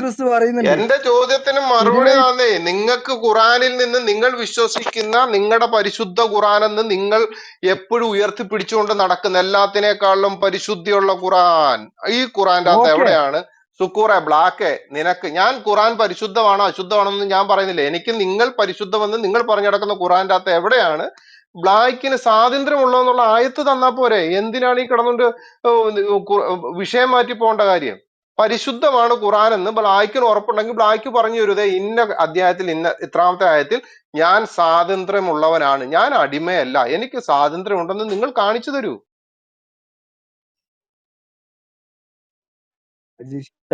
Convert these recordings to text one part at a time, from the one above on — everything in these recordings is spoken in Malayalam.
ക്രിസ്തു പറയുന്നുണ്ട്. എന്റെ ചോദ്യത്തിന് മറുപടി തന്നേ. നിങ്ങൾക്ക് ഖുറാനിൽ നിന്ന് നിങ്ങൾ വിശ്വസിക്കുന്ന നിങ്ങളുടെ പരിശുദ്ധ ഖുറാനെന്ന് നിങ്ങൾ എപ്പോഴും ഉയർത്തിപ്പിടിച്ചുകൊണ്ട് നടക്കുന്ന എല്ലാത്തിനേക്കാളും പരിശുദ്ധിയുള്ള ഖുറാൻ, ഈ ഖുറാന്റെ അകത്ത് ഓക്കെ, എവിടെയാണ് സുക്കൂറെ ബ്ലാക്ക് നിനക്ക്? ഞാൻ ഖുറാൻ പരിശുദ്ധമാണോ അശുദ്ധമാണോ ഞാൻ പറയുന്നില്ല. എനിക്ക് നിങ്ങൾ പരിശുദ്ധമെന്ന് നിങ്ങൾ പറഞ്ഞു നടക്കുന്ന ഖുറാന്റെ അകത്ത് എവിടെയാണ് ബ്ലാക്കിന് സ്വാതന്ത്ര്യമുള്ളതെന്നുള്ള ആയത്ത് തന്നാ പോരെ? എന്തിനാണ് ഈ കിടന്നുകൊണ്ട് വിഷയം മാറ്റി പോകേണ്ട കാര്യം? പരിശുദ്ധമാണ് ഖുറാൻ എന്ന് ബ്ലാക്കിന് ഉറപ്പുണ്ടെങ്കിൽ ബ്ലാക്ക് പറഞ്ഞു തരുതേ, ഇന്ന അധ്യായത്തിൽ ഇന്ന ഇത്രാമത്തെ ആയത്തിൽ ഞാൻ സ്വാതന്ത്ര്യമുള്ളവനാണ്, ഞാൻ അടിമയല്ല, എനിക്ക് സ്വാതന്ത്ര്യം ഉണ്ടെന്ന് നിങ്ങൾ കാണിച്ചു തരൂ.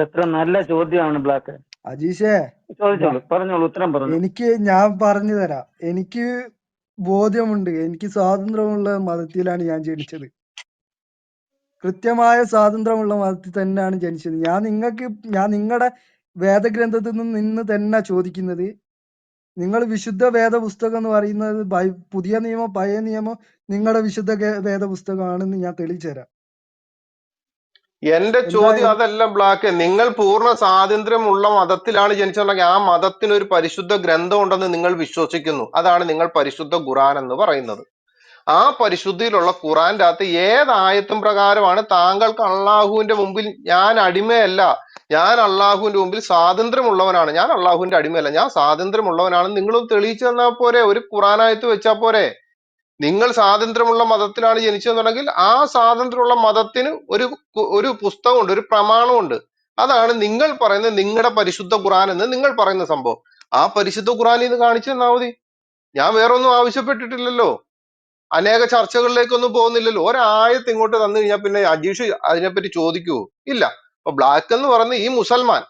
എത്ര നല്ല ചോദ്യമാണ് ബ്ലാക്ക്. അജീഷേ ചോദിച്ചോളൂ, പറഞ്ഞോളൂ, ഉത്തരം പറഞ്ഞു. ഞാൻ പറഞ്ഞു തരാം. എനിക്ക് ബോധ്യമുണ്ട്. എനിക്ക് സ്വാതന്ത്ര്യമുള്ള മതത്തിലാണ് ഞാൻ ജനിച്ചത്. കൃത്യമായ സ്വാതന്ത്ര്യമുള്ള മതത്തിൽ തന്നെയാണ് ജനിച്ചത്. ഞാൻ നിങ്ങളുടെ വേദഗ്രന്ഥത്തിൽ നിന്ന് തന്നെ ചോദിക്കുന്നത്. നിങ്ങൾ വിശുദ്ധ വേദ പുസ്തകം എന്ന് പറയുന്നത് പുതിയ നിയമം പഴയ നിയമം നിങ്ങളുടെ വിശുദ്ധ വേദ പുസ്തകമാണെന്ന് ഞാൻ തെളിയിച്ചു തരാം. എന്റെ ചോദ്യം അതല്ല ബ്ലാക്ക്. നിങ്ങൾ പൂർണ്ണ സ്വാതന്ത്ര്യമുള്ള മതത്തിലാണ് ജനിച്ചതെങ്കിൽ ആ മതത്തിന് ഒരു പരിശുദ്ധ ഗ്രന്ഥം ഉണ്ടെന്ന് നിങ്ങൾ വിശ്വസിക്കുന്നു. അതാണ് നിങ്ങൾ പരിശുദ്ധ ഖുറാൻ എന്ന് പറയുന്നത്. ആ പരിശുദ്ധിയിലുള്ള ഖുറാന്റെ അകത്ത് ഏതായത്തും പ്രകാരമാണ് താങ്കൾക്ക് അള്ളാഹുവിന്റെ മുമ്പിൽ ഞാൻ അടിമയല്ല, ഞാൻ അള്ളാഹുവിന്റെ മുമ്പിൽ സ്വാതന്ത്ര്യമുള്ളവനാണ്, ഞാൻ അള്ളാഹുവിന്റെ അടിമയല്ല, ഞാൻ സ്വാതന്ത്ര്യമുള്ളവനാണെന്ന് നിങ്ങളൊന്ന് തെളിയിച്ചു തന്നാൽ പോരെ? ഒരു ഖുറാനായത്ത് വെച്ചാ പോരെ? നിങ്ങൾ സ്വാതന്ത്ര്യമുള്ള മതത്തിലാണ് ജനിച്ചതെന്നുണ്ടെങ്കിൽ ആ സ്വാതന്ത്ര്യമുള്ള മതത്തിന് ഒരു പുസ്തകമുണ്ട്, ഒരു പ്രമാണമുണ്ട്. അതാണ് നിങ്ങൾ പറയുന്നത് നിങ്ങളുടെ പരിശുദ്ധ ഖുറാൻ എന്ന് നിങ്ങൾ പറയുന്ന സംഭവം. ആ പരിശുദ്ധ ഖുറാനിൽ നിന്ന് കാണിച്ചു തന്നാൽ മതി. ഞാൻ വേറൊന്നും ആവശ്യപ്പെട്ടിട്ടില്ലല്ലോ, അനേക ചർച്ചകളിലേക്കൊന്നും പോകുന്നില്ലല്ലോ. ഒരായത്ത് ഇങ്ങോട്ട് തന്നു കഴിഞ്ഞാൽ പിന്നെ അജീഷ് അതിനെപ്പറ്റി ചോദിക്കുവോ? ഇല്ല. അപ്പൊ ബ്ലാക്ക് എന്ന് പറയുന്ന ഈ മുസൽമാൻ,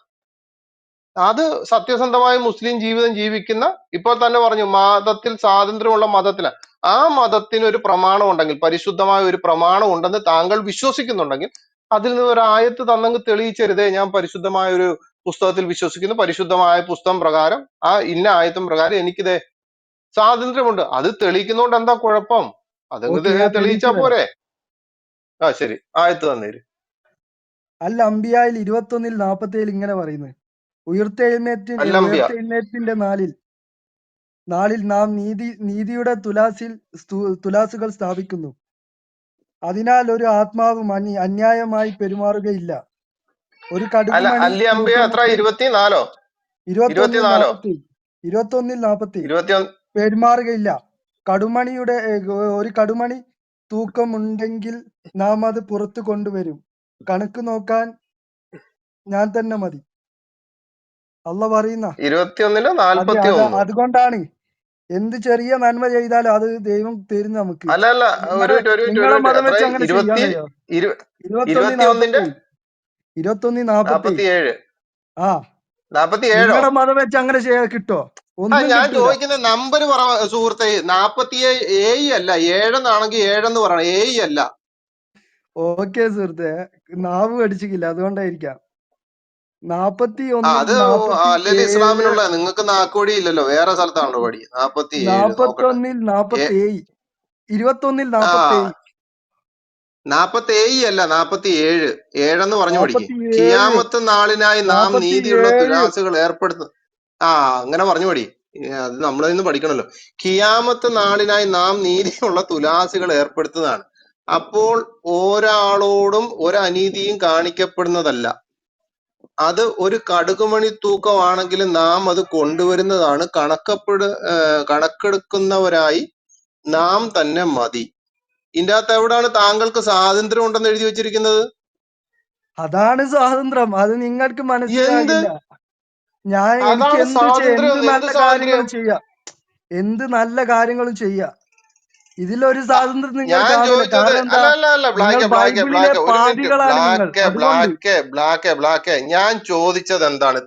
അത് സത്യസന്ധമായ മുസ്ലിം ജീവിതം ജീവിക്കുന്ന, ഇപ്പോൾ തന്നെ പറഞ്ഞു മതത്തിൽ സ്വാതന്ത്ര്യമുള്ള മതത്തിലാണ്, ആ മതത്തിന് ഒരു പ്രമാണം ഉണ്ടെങ്കിൽ, പരിശുദ്ധമായ ഒരു പ്രമാണം ഉണ്ടെന്ന് താങ്കൾ വിശ്വസിക്കുന്നുണ്ടെങ്കിൽ അതിൽ നിന്ന് ഒരു ആയത്ത് തന്നെങ്കിൽ തെളിയിച്ചരുതേ, ഞാൻ പരിശുദ്ധമായ ഒരു പുസ്തകത്തിൽ വിശ്വസിക്കുന്നു, പരിശുദ്ധമായ പുസ്തകം പ്രകാരം ആ ഇന്ന ആയത്തും പ്രകാരം എനിക്കിതേ സ്വാതന്ത്ര്യമുണ്ട്. അത് തെളിയിക്കുന്നോണ്ട് എന്താ കുഴപ്പം? അതങ്ങ് തെളിയിച്ചാ പോരെ? ആ ശരി, ആയത്ത് തന്നേര്. അൽ അംബിയായിൽ 21:47 ഇങ്ങനെ പറയുന്നത്, ഉയർത്തെഴുന്നേറ്റിന്റെ നാളിൽ നാം നീതിയുടെ തുലാസുകൾ സ്ഥാപിക്കുന്നു. അതിനാൽ ഒരു ആത്മാവും അന്യായമായി പെരുമാറുകയില്ല. ഒരു കടുകുമണി 21:40 പെരുമാറുകയില്ല. ഒരു കടുമണി തൂക്കമുണ്ടെങ്കിൽ നാം അത് പുറത്തു കൊണ്ടുവരും. കണക്ക് നോക്കാൻ ഞാൻ തന്നെ മതി. അള്ള പറയുന്ന 21:41. അതുകൊണ്ടാണ് എന്ത് ചെറിയ നന്മ ചെയ്താലും അത് ദൈവം തരും നമുക്ക്. നിങ്ങളെ മതം വെച്ച് അങ്ങനെ ചെയ്യാൻ കഴിയോ? 21:47 ആ, നിങ്ങളുടെ മതം വെച്ച് അങ്ങനെ ചെയ്യാൻ കിട്ടോ? ഞാൻ ചോദിക്കുന്ന നമ്പർ പറ സുഹൃത്തെ. 47 അല്ല, 7 7 പറയണം, 7 അല്ല. ഓക്കെ സുഹൃത്തെ, നാവ് കടിച്ചില്ല, അതുകൊണ്ടായിരിക്കാം. 41 അത് അല്ലെങ്കിൽ ഇസ്ലാമിലുള്ള, നിങ്ങൾക്ക് നാക്കോടി ഇല്ലല്ലോ, വേറെ സ്ഥലത്താണല്ലോ പടി. 47 അല്ല, 47 7 പറഞ്ഞു പഠിക്കും. ഖിയാമത്ത് നാളിനായി നാം നീതിയുള്ള തുലാസുകൾ ഏർപ്പെടുത്തുന്നു. അങ്ങനെ പറഞ്ഞു പഠി. അത് നമ്മളിൽ നിന്ന് പഠിക്കണല്ലോ. ഖിയാമത്ത് നാളിനായി നാം നീതിയുള്ള തുലാസുകൾ ഏർപ്പെടുത്തുന്നതാണ്. അപ്പോൾ ഒരാളോടും ഒരു അനീതിയും കാണിക്കപ്പെടുന്നതല്ല. അത് ഒരു കടുകുമണി തൂക്കമാണെങ്കിലും നാം അത് കൊണ്ടുവരുന്നതാണ്. കണക്കെടുക്കുന്നവരായി നാം തന്നെ മതി. ഇതിന്റെ അകത്ത് എവിടാണ് താങ്കൾക്ക് സ്വാതന്ത്ര്യം ഉണ്ടെന്ന് എഴുതി വെച്ചിരിക്കുന്നത്? അതാണ് സ്വാതന്ത്ര്യം. അത് നിങ്ങൾക്ക് മനസ്സിലാകില്ല. എനിക്ക് എന്ത് നല്ല കാര്യങ്ങളും ചെയ്യാം. ഇതിലൊരു സ്വാതന്ത്ര്യം നിങ്ങൾ ഞാൻ ചോദിച്ചത് എന്താണ്?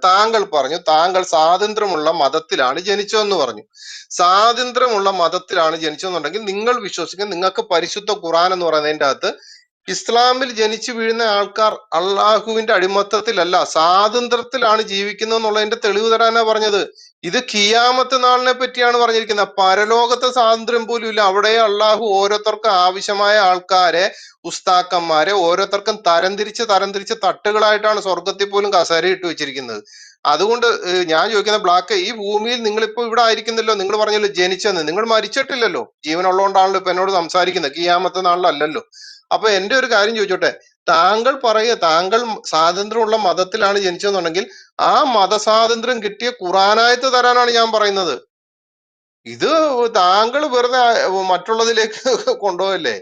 താങ്കൾ പറഞ്ഞു താങ്കൾ സ്വാതന്ത്ര്യമുള്ള മതത്തിലാണ് ജനിച്ചതെന്ന് പറഞ്ഞു. സ്വാതന്ത്ര്യമുള്ള മതത്തിലാണ് ജനിച്ചതെന്നുണ്ടെങ്കിൽ നിങ്ങൾ വിശ്വസിക്കുന്ന, നിങ്ങൾക്ക് പരിശുദ്ധ ഖുറാൻ എന്ന് പറയുന്നതിന്റെ അകത്ത് ഇസ്ലാമിൽ ജനിച്ചു വീഴുന്ന ആൾക്കാർ അള്ളാഹുവിന്റെ അടിമത്തത്തിലല്ല, സ്വാതന്ത്ര്യത്തിലാണ് ജീവിക്കുന്നത് എന്നുള്ളതിന്റെ തെളിവ് തരാനാ പറഞ്ഞത്. ഇത് ഖിയാമത്ത് നാളിനെ പറ്റിയാണ് പറഞ്ഞിരിക്കുന്നത്. പരലോകത്തെ സ്വാതന്ത്ര്യം പോലും ഇല്ല. അവിടെ അള്ളാഹു ഓരോരുത്തർക്കും ആവശ്യമായ ആൾക്കാരെ, ഉസ്താക്കന്മാരെ ഓരോരുത്തർക്കും തരംതിരിച്ച് തട്ടുകളായിട്ടാണ് സ്വർഗത്തിൽ പോലും കസേര ഇട്ട് വെച്ചിരിക്കുന്നത്. അതുകൊണ്ട് ഞാൻ ചോദിക്കുന്ന ബ്ലാക്ക്, ഈ ഭൂമിയിൽ നിങ്ങളിപ്പോ ഇവിടെ ആയിരിക്കുന്നല്ലോ, നിങ്ങൾ പറഞ്ഞല്ലോ ജനിച്ചെന്ന്, നിങ്ങൾ മരിച്ചിട്ടില്ലല്ലോ, ജീവനുള്ളതുകൊണ്ടാണല്ലോ ഇപ്പൊ എന്നോട് സംസാരിക്കുന്നത്, ഖിയാമത്ത് നാളിലല്ലല്ലോ. അപ്പൊ എന്റെ ഒരു കാര്യം ചോദിച്ചോട്ടെ, താങ്കൾ താങ്കൾ സ്വാതന്ത്ര്യമുള്ള മതത്തിലാണ് ജനിച്ചതെന്നുണ്ടെങ്കിൽ ആ മതസ്വാതന്ത്ര്യം കിട്ടിയ ഖുറാനായത്ത് തരാനാണ് ഞാൻ പറയുന്നത്. ഇത് താങ്കൾ വെറുതെ മറ്റുള്ളതിലേക്ക് കൊണ്ടുപോകല്ലേ,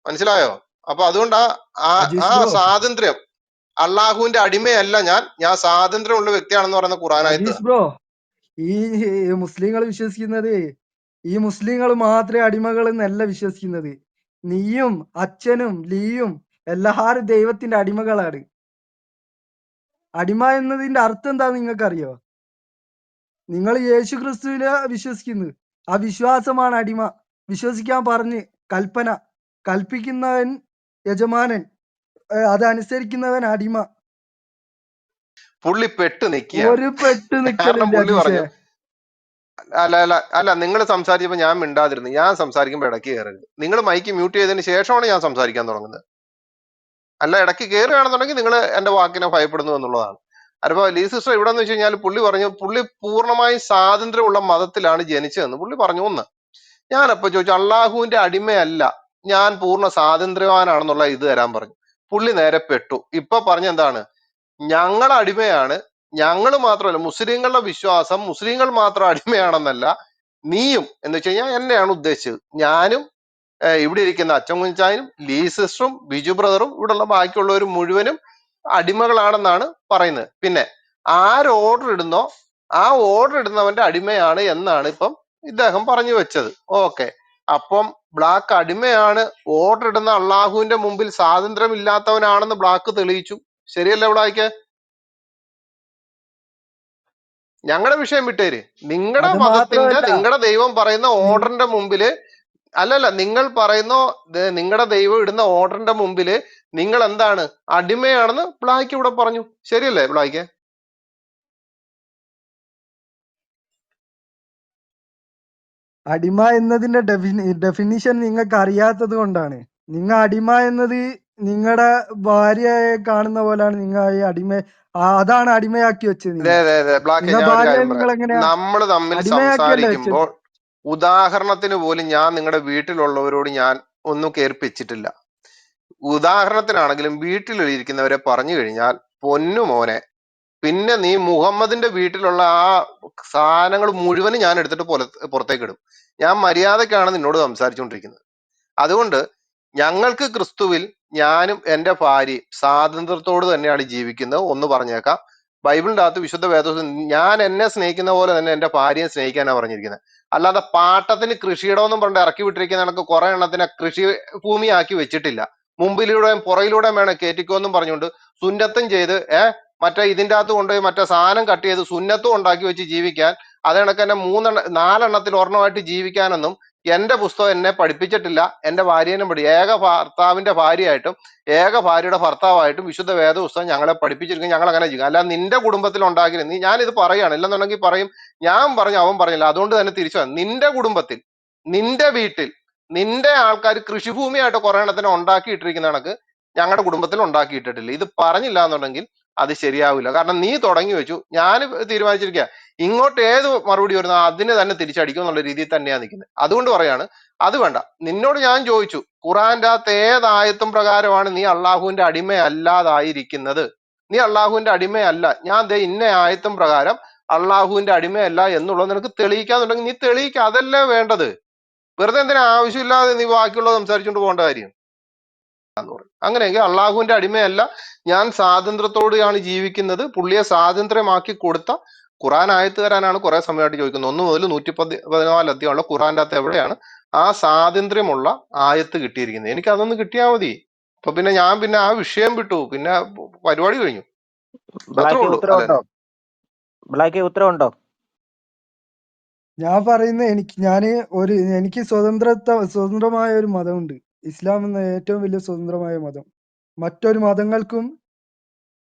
മനസ്സിലായോ? അപ്പൊ അതുകൊണ്ട് ആ അജീഷ് ആ ബ്രോ, സ്വാതന്ത്ര്യം, അള്ളാഹുവിന്റെ അടിമയല്ല ഞാൻ സ്വാതന്ത്ര്യമുള്ള വ്യക്തിയാണെന്ന് പറയുന്ന ഖുറാനായത്ത്. അജീഷ് ബ്രോ, ഈ മുസ്ലിങ്ങൾ വിശ്വസിക്കുന്നത്, ഈ മുസ്ലിങ്ങൾ മാത്രമേ അടിമകൾ എന്നല്ല വിശ്വസിക്കുന്നത്. നീയും അച്ഛനും ലീയും എല്ലാരും ദൈവത്തിന്റെ അടിമകളാണ്. അടിമ എന്നതിന്റെ അർത്ഥം എന്താന്ന് നിങ്ങൾക്കറിയോ? നിങ്ങൾ യേശു ക്രിസ്തുവിനെ വിശ്വസിക്കുന്നു, ആ വിശ്വാസമാണ് അടിമ. വിശ്വസിക്കാൻ പറഞ്ഞ് കൽപ്പിക്കുന്നവൻ യജമാനൻ, അതനുസരിക്കുന്നവൻ അടിമ. പുള്ളി പെട്ട് നിൽക്കുകയാണ്. ഒരു പെട്ട് കാരണം നിക്കലില്ല പുള്ളി അജീഷേ. പറഞ്ഞു, അല്ല നിങ്ങൾ സംസാരിച്ചപ്പോ ഞാൻ മിണ്ടാതിരുന്നു. ഞാൻ സംസാരിക്കുമ്പോ ഇടയ്ക്ക് കയറരുത്. നിങ്ങൾ മൈക്ക് മ്യൂട്ട് ചെയ്തതിന് ശേഷമാണ് ഞാൻ സംസാരിക്കാൻ തുടങ്ങുന്നത്. അല്ല, ഇടയ്ക്ക് കയറുകയാണെന്നുണ്ടെങ്കിൽ നിങ്ങൾ എന്റെ വാക്കിനെ ഭയപ്പെടുന്നു എന്നുള്ളതാണ്. അപ്പൊ ലീ സിസ്റ്റർ ഇവിടെ എന്ന് വെച്ച് കഴിഞ്ഞാൽ പുള്ളി പറഞ്ഞു പുള്ളി പൂർണ്ണമായും സ്വാതന്ത്ര്യമുള്ള മതത്തിലാണ് ജനിച്ചതെന്ന് പുള്ളി പറഞ്ഞു. ഒന്ന്, ഞാനപ്പോ ചോദിച്ചു അള്ളാഹുവിന്റെ അടിമയല്ല, ഞാൻ പൂർണ്ണ സ്വാതന്ത്ര്യവാനാണെന്നുള്ള ഇത് തരാൻ പറഞ്ഞു. പുള്ളി നേരെ പെട്ടു. ഇപ്പൊ പറഞ്ഞ എന്താണ്, ഞങ്ങൾ അടിമയാണ്, ഞങ്ങൾ മാത്രമല്ല, മുസ്ലിങ്ങളുടെ വിശ്വാസം മുസ്ലിങ്ങൾ മാത്രം അടിമയാണെന്നല്ല, നീയും എന്ന് വെച്ച് കഴിഞ്ഞാൽ എന്നെയാണ് ഉദ്ദേശിച്ചത്. ഞാനും ഇവിടെ ഇരിക്കുന്ന അച്ഛൻ കുഞ്ഞാനും ലീ സിസ്റ്ററും ബിജു ബ്രദറും ഇവിടെയുള്ള ബാക്കിയുള്ളവരും മുഴുവനും അടിമകളാണെന്നാണ് പറയുന്നത്. പിന്നെ ആര് ഓർഡർ ഇടുന്നോ ആ ഓർഡർ ഇടുന്നവന്റെ അടിമയാണ് എന്നാണ് ഇപ്പം ഇദ്ദേഹം പറഞ്ഞു വെച്ചത്. ഓക്കെ, അപ്പം ബ്ലാക്ക് അടിമയാണ്, ഓർഡർ ഇടുന്ന അള്ളാഹുവിന്റെ മുമ്പിൽ സ്വാതന്ത്ര്യം ഇല്ലാത്തവനാണെന്ന് ബ്ലാക്ക് തെളിയിച്ചു. ശരിയല്ലേ ബ്ലാക്ക്? ഞങ്ങളുടെ വിഷയം വിട്ടേര്. നിങ്ങളുടെ അത് മതത്തിന്റെ, മാത്രമല്ല, നിങ്ങളുടെ ദൈവം പറയുന്ന ഓർഡറിന്റെ മുമ്പില്, അല്ലല്ല, നിങ്ങൾ പറയുന്ന നിങ്ങളുടെ ദൈവം ഇടുന്ന ഓർഡറിന്റെ മുമ്പില് നിങ്ങൾ എന്താണ്, അടിമയാണെന്ന് ബ്ലാക്ക് ഇവിടെ പറഞ്ഞു. ശരിയല്ലേ ബ്ലാക്ക്? അടിമ എന്നതിന്റെ ഡെഫിനിഷൻ നിങ്ങൾക്ക് അറിയാത്തത് കൊണ്ടാണ്. നിങ്ങൾ അടിമ എന്നത് നിങ്ങളുടെ ഭാര്യയെ കാണുന്ന പോലാണ്. നിങ്ങൾ ഈ അതാണ് അടിമയാക്കി വെച്ചത്. ബ്ലാക്ക്, നിങ്ങൾ ഞാൻ ഒരു ഭാര്യയെ കാര്യം നിങ്ങൾ പറയാം. എങ്ങനെയാ നമ്മൾ തമ്മിൽ അടിമയാക്കിയല്ലേ വെച്ചത്? സംസാരിക്കുമ്പോൾ ഉദാഹരണത്തിന് പോലും ഞാൻ നിങ്ങളുടെ വീട്ടിലുള്ളവരോട് ഞാൻ ഒന്നും കേൾപ്പിച്ചിട്ടില്ല. ഉദാഹരണത്തിനാണെങ്കിലും വീട്ടിലിരിക്കുന്നവരെ പറഞ്ഞു കഴിഞ്ഞാൽ പൊന്നു മോനെ, പിന്നെ നീ മുഹമ്മദിന്റെ വീട്ടിലുള്ള ആ സാധനങ്ങൾ മുഴുവനും ഞാൻ എടുത്തിട്ട് പുറത്തേക്ക് ഇടും. ഞാൻ മര്യാദക്കാണ് നിന്നോട് സംസാരിച്ചുകൊണ്ടിരിക്കുന്നത്. അതുകൊണ്ട് ഞങ്ങൾക്ക് ക്രിസ്തുവിൽ ഞാനും എൻ്റെ ഭാര്യയും സ്വാതന്ത്ര്യത്തോട് തന്നെയാണ് ജീവിക്കുന്നത്. ഒന്ന് പറഞ്ഞേക്കാം, ബൈബിളിന്റെ അകത്ത് വിശുദ്ധ വേദോസം ഞാൻ എന്നെ സ്നേഹിക്കുന്ന പോലെ തന്നെ എൻ്റെ ഭാര്യയെ സ്നേഹിക്കാനാണ് പറഞ്ഞിരിക്കുന്നത്. അല്ലാതെ പാട്ടത്തിന് കൃഷിയിടമെന്നും പറഞ്ഞിട്ട് ഇറക്കി വിട്ടിരിക്കുന്ന കണക്ക് കുറെ എണ്ണത്തിനെ കൃഷി ഭൂമിയാക്കി വെച്ചിട്ടില്ല. മുമ്പിലൂടെയും പുറയിലൂടെയും വേണം കയറ്റിക്കോന്നും പറഞ്ഞുകൊണ്ട് സുന്നത്തും ചെയ്ത് മറ്റേ ഇതിൻ്റെ അകത്ത് കൊണ്ടുപോയി മറ്റേ സാധനം കട്ട് ചെയ്ത് സുന്നത്തും ഉണ്ടാക്കി വെച്ച് ജീവിക്കാൻ, അത് കണക്ക് തന്നെ നാലെണ്ണത്തിൽ ഒരെണ്ണമായിട്ട് ജീവിക്കാനൊന്നും എന്റെ പുസ്തകം എന്നെ പഠിപ്പിച്ചിട്ടില്ല. എന്റെ ഭാര്യനെ ഏക ഭർത്താവിന്റെ ഭാര്യയായിട്ടും ഏക ഭാര്യയുടെ ഭർത്താവായിട്ടും വിശുദ്ധ വേദ പുസ്തകം ഞങ്ങളെ പഠിപ്പിച്ചിരിക്കും. ഞങ്ങൾ അങ്ങനെ ചെയ്യും. അല്ല നിന്റെ കുടുംബത്തിൽ ഉണ്ടാക്കി നീ, ഞാനിത് പറയാണ്, ഇല്ലെന്നുണ്ടെങ്കിൽ പറയും ഞാൻ പറഞ്ഞു അവൻ പറഞ്ഞില്ല. അതുകൊണ്ട് തന്നെ തിരിച്ചു നിന്റെ കുടുംബത്തിൽ, നിന്റെ വീട്ടിൽ, നിന്റെ ആൾക്കാർ കൃഷിഭൂമിയായിട്ട് കുറെ എണ്ണത്തിനെ ഉണ്ടാക്കിയിട്ടിരിക്കുന്ന കണക്ക് ഞങ്ങളുടെ കുടുംബത്തിൽ ഉണ്ടാക്കിയിട്ടിട്ടില്ല. ഇത് പറഞ്ഞില്ല എന്നുണ്ടെങ്കിൽ അത് ശരിയാവില്ല. കാരണം നീ തുടങ്ങി വെച്ചു, ഞാൻ തീരുമാനിച്ചിരിക്കുക ഇങ്ങോട്ട് ഏത് മറുപടി വരുന്നോ അതിന് തന്നെ തിരിച്ചടിക്കും എന്നുള്ള രീതിയിൽ തന്നെയാണ് നിൽക്കുന്നത്. അതുകൊണ്ട് പറയാണ് അത് വേണ്ട. നിന്നോട് ഞാൻ ചോദിച്ചു ഖുറാന്റെ അകത്ത് ഏതായത്തും പ്രകാരമാണ് നീ അള്ളാഹുവിന്റെ അടിമയല്ലാതായിരിക്കുന്നത്? നീ അള്ളാഹുവിന്റെ അടിമയല്ല, ഞാൻ ദേ ഇന്ന ആയത്തും പ്രകാരം അള്ളാഹുവിന്റെ അടിമയല്ല എന്നുള്ളത് നിനക്ക് തെളിയിക്കാന്നുണ്ടെങ്കിൽ നീ തെളിയിക്കുക. അതല്ലേ വേണ്ടത്. വെറുതെ എന്തിനാ ആവശ്യമില്ലാതെ നീ ബാക്കിയുള്ളത് സംസാരിച്ചുകൊണ്ട് പോകേണ്ട കാര്യം? അങ്ങനെയെങ്കിൽ അള്ളാഹുവിന്റെ അടിമയല്ല, ഞാൻ സ്വാതന്ത്ര്യത്തോടെയാണ് ജീവിക്കുന്നത്, പുള്ളിയെ സ്വാതന്ത്ര്യമാക്കി കൊടുത്ത ഖുറാൻ ആയത്ത് തരാനാണ് കുറെ സമയമായിട്ട് ചോദിക്കുന്നത്. 1 മുതൽ 114 അധ്യായമുള്ള ഖുറാന്റെ അകത്ത് എവിടെയാണ് ആ സ്വാതന്ത്ര്യമുള്ള ആയത്ത് കിട്ടിയിരിക്കുന്നത്? എനിക്ക് അതൊന്ന് കിട്ടിയാൽ മതി. അപ്പൊ പിന്നെ ഞാൻ ആ വിഷയം വിട്ടു, പിന്നെ പരിപാടി കഴിഞ്ഞു. അത്രേ ബ്ലാക്ക് ഉള്ളൂ. ഉത്തരവുണ്ടോ? അല്ലേ? ബ്ലാക്ക് ഉത്തരവുണ്ടോ? ഞാൻ പറയുന്നത് എനിക്ക് സ്വതന്ത്രമായ ഒരു മതമുണ്ട്. ഇസ്ലാം എന്ന ഏറ്റവും വലിയ സ്വതന്ത്രമായ മതം. മറ്റൊരു മതങ്ങൾക്കും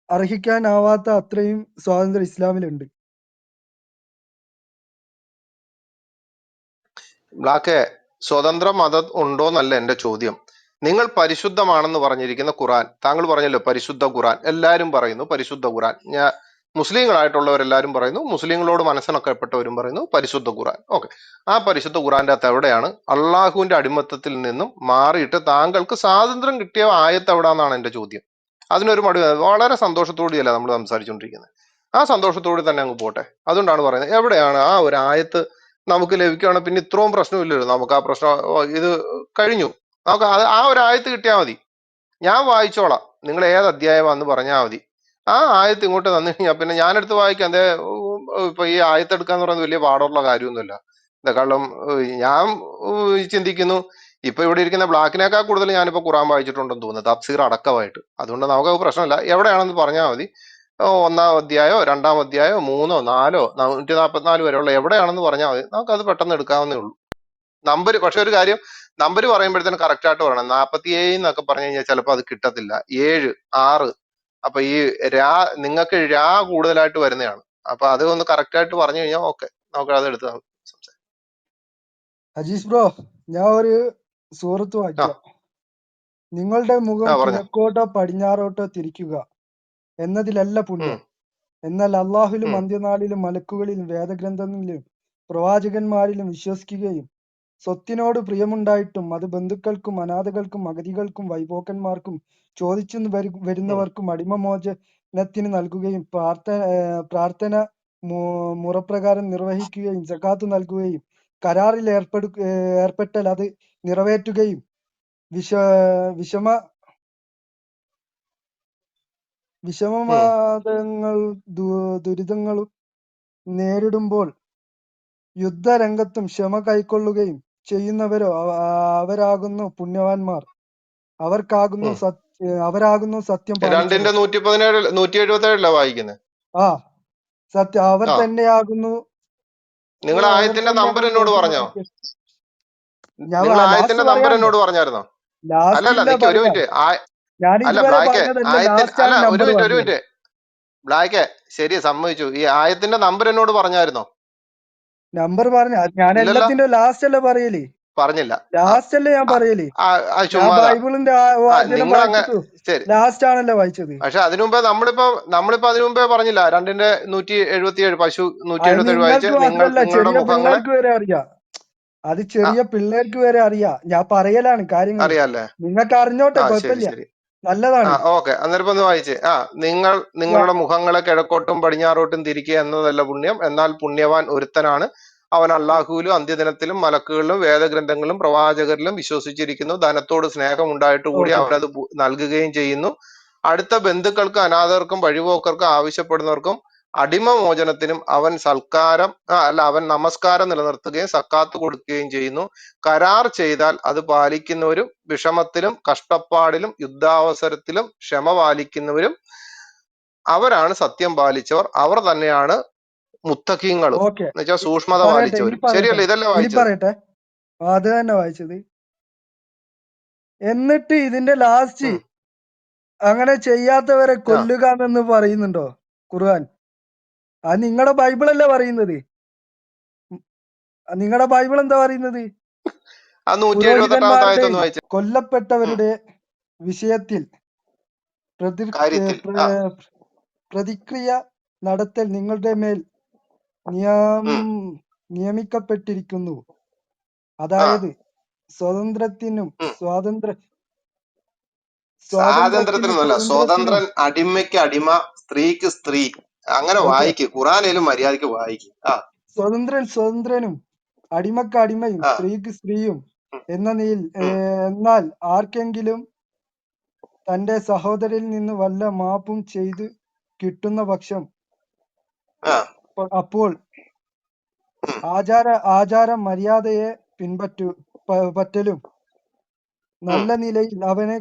അർഹിക്കാനാവാത്ത അത്രയും സ്വാതന്ത്ര്യം ഇസ്ലാമിലുണ്ട്. ബ്ലാക്ക്, സ്വതന്ത്ര മതം ഉണ്ടോന്നല്ല എന്റെ ചോദ്യം. നിങ്ങൾ പരിശുദ്ധമാണെന്ന് പറഞ്ഞിരിക്കുന്ന ഖുറാൻ, താങ്കൾ പറഞ്ഞല്ലോ പരിശുദ്ധ ഖുറാൻ, എല്ലാവരും പറയുന്നു പരിശുദ്ധ ഖുറാൻ. മുസ്ലിങ്ങളായിട്ടുള്ളവരെല്ലാരും പറയുന്നു, മുസ്ലിങ്ങളോട് മനസ്സിണക്കപ്പെട്ടവരും പറയുന്നു പരിശുദ്ധ ഖുറാൻ. ഓക്കെ, ആ പരിശുദ്ധ ഖുറാന്റെ അകത്ത് എവിടെയാണ് അള്ളാഹുവിന്റെ അടിമത്തത്തിൽ നിന്നും മാറിയിട്ട് താങ്കൾക്ക് സ്വാതന്ത്ര്യം കിട്ടിയ ആയത്ത് എവിടാന്നാണ് എന്റെ ചോദ്യം. അതിനൊരു വളരെ സന്തോഷത്തോടെയല്ല നമ്മൾ സംസാരിച്ചുകൊണ്ടിരിക്കുന്നത്. ആ സന്തോഷത്തോടെ തന്നെ അങ്ങ് പോട്ടെ. അതുകൊണ്ടാണ് പറയുന്നത്, എവിടെയാണ് ആ ഒരു ആയത്ത് നമുക്ക് ലഭിക്കുകയാണ്, പിന്നെ ഇത്രയും പ്രശ്നമില്ലല്ലോ. നമുക്ക് ആ പ്രശ്നം ഇത് കഴിഞ്ഞു. നമുക്ക് ആ ഒരു ആയത്ത് കിട്ടിയാൽ മതി, ഞാൻ വായിച്ചോളാം. നിങ്ങൾ ഏത് അധ്യായമാണെന്ന് പറഞ്ഞാൽ മതി. ആ ആയത്ത് ഇങ്ങോട്ട് തന്നു കഴിഞ്ഞാൽ പിന്നെ ഞാനെടുത്ത് വായിക്കാം. എന്തേ ഇപ്പൊ ഈ ആയത്ത് എടുക്കാന്ന് പറയുന്നത് വലിയ പാടുള്ള കാര്യമൊന്നുമില്ല. കാരണം ഞാൻ ചിന്തിക്കുന്നു, ഇപ്പൊ ഇവിടെ ഇരിക്കുന്ന ബ്ലാക്കിനേക്കാൾ കൂടുതൽ ഞാനിപ്പോ ഖുറാൻ വായിച്ചിട്ടുണ്ടെന്ന് തോന്നുന്നു, തഫ്സീർ അടക്കമായിട്ട്. അതുകൊണ്ട് നമുക്ക് പ്രശ്നമില്ല, എവിടെയാണെന്ന് പറഞ്ഞാൽ മതി. ഒന്നാം അധ്യായോ രണ്ടാം അധ്യായോ 3, 4, 144 വരെയുള്ള എവിടെയാണെന്ന് പറഞ്ഞാൽ മതി, നമുക്കത് പെട്ടെന്ന് എടുക്കാവുന്നേ ഉള്ളൂ. നമ്പർ പക്ഷെ ഒരു കാര്യം, നമ്പർ പറയുമ്പോഴത്തേന് കറക്റ്റ് ആയിട്ട് പറയണം. 47 എന്നൊക്കെ പറഞ്ഞു കഴിഞ്ഞാൽ ചിലപ്പോൾ അത് കിട്ടത്തില്ല. 7, 6. അപ്പൊ ഈ രാ നിങ്ങൾക്ക് രാ കൂടുതലായിട്ട് വരുന്നതാണ്. അപ്പൊ അത് ഒന്ന് കറക്റ്റ് ആയിട്ട് പറഞ്ഞു കഴിഞ്ഞാൽ ഓക്കെ, നമുക്ക് അത് എടുത്ത് സംസാരിക്കാം. അജീസ് ബ്രോ, ഞാൻ ഒരു സൂറത്ത് ആ വായിക്കാം. നിങ്ങളുടെ മുഖം പറഞ്ഞോ. കിഴക്കോട്ടോ പടിഞ്ഞാറോട്ടോ തിരിക്കുക എന്നതിലല്ല പുണ്യം. എന്നാൽ അള്ളാഹുലും ഉം. അന്ത്യനാളിലും മലക്കുകളിലും വേദഗ്രന്ഥങ്ങളിലും പ്രവാചകന്മാരിലും വിശ്വസിക്കുകയും സ്വത്തിനോട് പ്രിയമുണ്ടായിട്ടും അത് ബന്ധുക്കൾക്കും അനാഥകൾക്കും അഗതികൾക്കും വൈപോക്കന്മാർക്കും ചോദിച്ചു വരുന്നവർക്കും അടിമമോചനത്തിന് നൽകുകയും പ്രാർത്ഥന മുറപ്രകാരം നിർവഹിക്കുകയും സകാത്ത് നൽകുകയും കരാറിൽ ഏർപ്പെട്ടാൽ അത് നിറവേറ്റുകയും വിഷ വിഷമ വിഷമവാദങ്ങൾ ദുരിതങ്ങളും നേരിടുമ്പോൾ യുദ്ധരംഗത്തും ക്ഷമ കൈക്കൊള്ളുകയും ചെയ്യുന്നവരോ അവരാകുന്നു പുണ്യവാന്മാർ. അവരാകുന്നു സത്യം പാലിച്ചവർ. 2-ന്റെ 117 വായിക്കുന്നത്. ആ സത്യം അവർ ആ, തന്നെയാകുന്നു. നിങ്ങൾ അവർ ആയത്തിന്റെ നമ്പർ തന്നെയാകുന്നു എന്നോട് സത്യം പറഞ്ഞോ? പാലിച്ചവർ. ഞാൻ നിങ്ങൾ ലാസ്റ്റ് ആയത്തിന്റെ നമ്പർ പറയാണ്ട്, എന്നോട് പറഞ്ഞായിരുന്നോ? അല്ലല്ല, ലാസ്റ്റില്ല നിക്ക് ഒരു പറയാ. മിനിറ്റ്. ഞാൻ അല്ല ഇതുവരെ ബ്ലാക്ക്, പറഞ്ഞതല്ല, ആയത്തിന് ലാസ്റ്റ് അല്ല, ആണ് ഒരു നമ്പർ മിനിറ്റ് ഒരു പറഞ്ഞത്. മിനിറ്റ്. ബ്ലാക്ക്, ശരി, സമ്മതിച്ചു. ഈ ആയത്തിന്റെ നമ്പർ എന്നോട് പറഞ്ഞായിരുന്നോ? നമ്പർ പറഞ്ഞ ഞാൻ ഇല്ലല്ലോ, എല്ലാത്തിന്റെ ലാസ്റ്റ് അല്ലേ പറയല്. പറഞ്ഞില്ല. ആ, ലാസ്റ്റ് അല്ലേ ഞാൻ ആ, പറയല്. ആ ഞാൻ ചുമ്മാതാ. ബൈബിളിന്റെ വചനം നിങ്ങൾ അങ്ങ് വായിച്ചിട്ടു ശരി. ലാസ്റ്റ് ആണല്ലോ വായിച്ചത്. പക്ഷെ അതിനു മുമ്പേ നമ്മളിപ്പോ അതിനു മുമ്പേ പറഞ്ഞില്ല, 2-ന്റെ 177 പശു അത് 177 വായിച്ച് നിങ്ങൾക്ക് മാത്രല്ല, നിങ്ങളുടെ ചെറിയ മുഖങ്ങളെ പിള്ളേർക്ക് വരെ അറിയാം. അത് ആ, ചെറിയ പിള്ളേർക്ക് വരെ അറിയാം. ഞാൻ പറയലാണ് കാര്യങ്ങൾ, അറിയാല്ലേ? നിങ്ങൾക്ക് അറിഞ്ഞോട്ടെ, ആ, ശരി കുഴപ്പമില്ല, ശരി. ആ, നല്ലതാണ്. ഓക്കെ. അന്നേരം ഒന്ന് വായിച്ചേ. നിങ്ങളുടെ മുഖങ്ങളെ കിഴക്കോട്ടും പടിഞ്ഞാറോട്ടും തിരിക്കുക എന്നതല്ല പുണ്യം, എന്നാൽ പുണ്യവാൻ ഒരുത്തനാണ്, അവൻ അള്ളാഹുവിലും അന്ത്യദിനത്തിലും മലക്കുകളിലും വേദഗ്രന്ഥങ്ങളിലും പ്രവാചകരിലും വിശ്വസിച്ചിരിക്കുന്നു, ധനത്തോട് സ്നേഹം ഉണ്ടായിട്ട് കൂടി ഓക്കെ, അവനത് നൽകുകയും ചെയ്യുന്നു, അടുത്ത ബന്ധുക്കൾക്കും അനാഥർക്കും വഴിപോക്കർക്കും ആവശ്യപ്പെടുന്നവർക്കും അടിമമോചനത്തിനും അവൻ നമസ്കാരം നിലനിർത്തുകയും സക്കാത്ത് കൊടുക്കുകയും ചെയ്യുന്നു, കരാർ ചെയ്താൽ അത് പാലിക്കുന്നവരും വിഷമത്തിലും കഷ്ടപ്പാടിലും യുദ്ധാവസരത്തിലും ക്ഷമ പാലിക്കുന്നവരും അവരാണ് സത്യം പാലിച്ചവർ, അവർ തന്നെയാണ് മുത്തഖീങ്ങളും, ഓക്കെ. എന്നുവെച്ചാൽ സൂക്ഷ്മത പറയട്ടെ, ഇനി പാലിച്ചവരും. പറയട്ടെ, ശരിയല്ലേ? ഇതല്ലേ ഇനി വായിച്ചത്? പറയട്ടെ. അത് തന്നെ വായിച്ചത്. എന്നിട്ട് ഇതിന്റെ ലാസ്റ്റ് ഉം. അങ്ങനെ ചെയ്യാത്തവരെ ആ, കൊല്ലുക എന്ന് പറയുന്നുണ്ടോ ഖുർആൻ? അത് നിങ്ങളുടെ ബൈബിളല്ലേ പറയുന്നത്. നിങ്ങളുടെ ബൈബിൾ എന്താ പറയുന്നത്? ആ 178 പുരോഹിതന്മാരുടെയും ആയത്തൊന്ന് വായിച്ചേ. ഉം. കൊല്ലപ്പെട്ടവരുടെ വിഷയത്തിൽ കാര്യത്തിൽ. ആ. പ്രതിക്രിയ നടത്തൽ നിങ്ങളുടെ മേൽ നിയം ഉം. നിയമിക്കപ്പെട്ടിരിക്കുന്നു. ആ. അതായത് സ്വാതന്ത്ര്യത്തിനും ഉം. സ്വാതന്ത്ര്യത്തിനും സ്വാതന്ത്ര്യത്തിനൊന്നുമല്ല, സ്വതന്ത്രത്തിനും സ്വതന്ത്രൻ അടിമയ്ക്ക് അടിമ, സ്ത്രീക്ക് സ്ത്രീ. അങ്ങനെ ഓക്കെ, വായിക്ക്, ഖുറാനേലും മര്യാദക്ക് വായിക്ക്. ആ. സ്വതന്ത്രനും അടിമക്ക് അടിമയും ആ. സ്ത്രീക്ക് സ്ത്രീയും ഉം. എന്ന നിലയിൽ ഉം. എന്നാൽ ആർക്കെങ്കിലും തന്റെ സഹോദരിൽ നിന്ന് വല്ല മാപ്പും ചെയ്ത് കിട്ടുന്ന പക്ഷം ആ. അപ്പോൾ ഉം. ആചാര മര്യാദയെ പറ്റലും ഉം. നല്ല നിലയിൽ അവനെ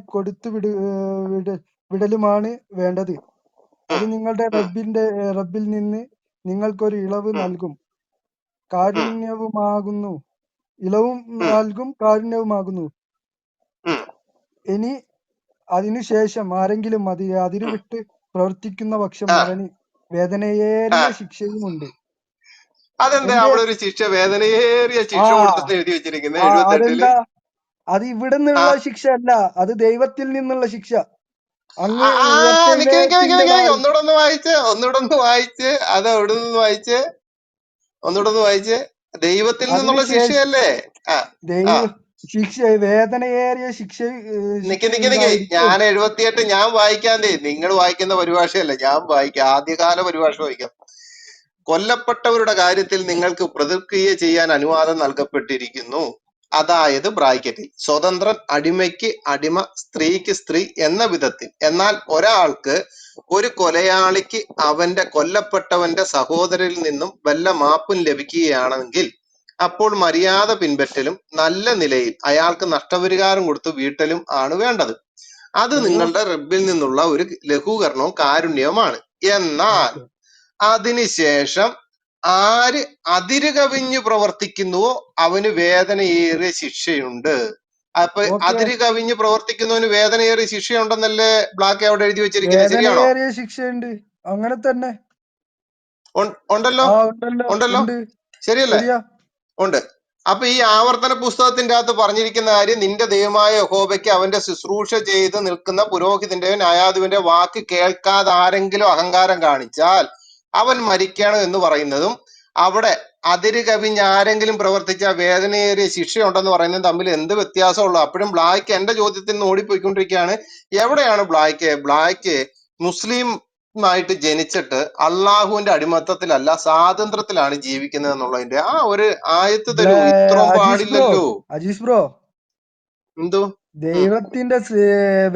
വിടലുമാണ് വേണ്ടത്. അത് ഉം. നിങ്ങളുടെ ഉം. റബ്ബിൽ നിന്ന് നിങ്ങൾക്കൊരു ഇളവ് ഉം. നൽകും, ഉം. കാരുണ്യവുമാകുന്നു. ഇളവും ഉം. നൽകും, കാരുണ്യവുമാകുന്നു. ഉം. ഇനി അതിനുശേഷം ആരെങ്കിലും അതിര് ഉം. വിട്ട് പ്രവർത്തിക്കുന്ന പക്ഷം ആ അവന് ആ വേദനയേറിയ ശിക്ഷയുമുണ്ട്. അതെന്താ എന്റെ അവിടെ ഒരു ശിക്ഷ, വേദനയേറിയ ആ ശിക്ഷ ഉണ്ടെന്ന് എഴുതി വെച്ചിരിക്കുന്നത് ആ 78-ല്? അതെന്താ? അത് ഇവിടെ ആ നിന്നുള്ള ശിക്ഷ അല്ല, അത് ദൈവത്തിൽ നിന്നുള്ള ശിക്ഷ. ആ അങ്ങ് ആ, ഉയർത്തെഴുന്നേൽപ്പിന്റെ നാൾ. ഒന്നുകൂടെ ഒന്ന് വായിച്ച്, അത് എവിടെ നിന്ന് വായിച്ച്, ഒന്നുകൂടെ ഒന്ന് വായിച്ച്. ദൈവത്തിൽ നിന്നുള്ള അതിനുശേഷം ശിക്ഷയല്ലേ? ആ ആ ദൈവ ശിക്ഷ, വേദനയേറിയ ശിക്ഷ നിക്ക് ഉണ്ടായിരിക്കും. ഞാൻ 78 ഞാൻ വായിക്കാന്നേ. നിങ്ങൾ വായിക്കുന്ന പരിഭാഷയല്ല, ഞാൻ വായിക്കാം. ആദ്യകാല പരിഭാഷ വായിക്കാം. കൊല്ലപ്പെട്ടവരുടെ കാര്യത്തിൽ നിങ്ങൾക്ക് പ്രതിക്രിയ ചെയ്യാൻ അനുവാദം നൽകപ്പെട്ടിരിക്കുന്നു. അതായത് ബ്രാക്കറ്റിൽ സ്വതന്ത്രൻ അടിമയ്ക്ക് അടിമ, സ്ത്രീക്ക് സ്ത്രീ എന്ന വിധത്തിൽ. എന്നാൽ ഒരാൾക്ക്, ഒരു കൊലയാളിക്ക് അവന്റെ കൊല്ലപ്പെട്ടവന്റെ സഹോദരനിൽ നിന്നും വല്ല മാപ്പും ലഭിക്കുകയാണെങ്കിൽ അപ്പോൾ മര്യാദ പിൻപറ്റലും നല്ല നിലയിൽ അയാൾക്ക് നഷ്ടപരിഹാരം കൊടുത്ത് വീട്ടലും ആണ് വേണ്ടത്. അത് അയ്യോ, നിങ്ങളുടെ റബ്ബിൽ നിന്നുള്ള ഒരു ലഘൂകരണവും കാരുണ്യവുമാണ്. എന്നാൽ ഓക്കെ അതിനുശേഷം ആര് അതിര് കവിഞ്ഞു പ്രവർത്തിക്കുന്നുവോ അവന് വേദനയേറിയ ശിക്ഷയുണ്ട്. അപ്പൊ ഓക്കെ. അതിര് കവിഞ്ഞു പ്രവർത്തിക്കുന്നവന് വേദനയേറിയ ശിക്ഷയുണ്ടെന്നല്ലേ ബ്ലാക്ക് അവിടെ എഴുതി വെച്ചിരിക്കുന്നത്? ശരിയാണോ? വേദനയേറിയ ശിക്ഷയുണ്ട്. അങ്ങനെ തന്നെ. ഉണ്ടല്ലോ, ഉണ്ടല്ലോ, ഉണ്ടല്ലോ, ഉണ്ട്. ശരിയല്ലേ? ശരിയാ. ഉണ്ട്. അപ്പൊ ഈ ആവർത്തന പുസ്തകത്തിന്റെ അകത്ത് പറഞ്ഞിരിക്കുന്ന കാര്യം, നിന്റെ ദൈവമായ യഹോവയ്ക്ക് അവന്റെ ശുശ്രൂഷ ചെയ്ത് നിൽക്കുന്ന പുരോഹിതന്റെയോ ന്യായാധിപന്റെ വാക്ക് കേൾക്കാതെ ആരെങ്കിലും അഹങ്കാരം കാണിച്ചാൽ അവൻ മരിക്കണം എന്ന് പറയുന്നതും, അവിടെ അതിര് കവിഞ്ഞ് ആരെങ്കിലും പ്രവർത്തിച്ച വേദനയേറിയ ശിക്ഷയുണ്ടെന്ന് പറയുന്നതും തമ്മിൽ എന്ത് വ്യത്യാസമുള്ളൂ? അപ്പോഴും ബ്ലാക്ക് എന്റെ ചോദ്യത്തിൽ നിന്ന് ഓടിപ്പോയിക്കൊണ്ടിരിക്കുകയാണ്. എവിടെയാണ് ബ്ലാക്ക് മുസ്ലിം ആയിട്ട് ജനിച്ചിട്ട് അള്ളാഹുവിന്റെ അടിമത്തത്തിലല്ല സ്വാതന്ത്ര്യത്തിലാണ് ജീവിക്കുന്നത് എന്നുള്ളതിന്റെ ആ ഒരു ആയത്ത് തരൂ. ഇത്രയും അജീസ് ബ്രോ, പാടില്ലല്ലോ. അജീസ് ബ്രോ, എന്തോ? ഉം. ദൈവത്തിന്റെ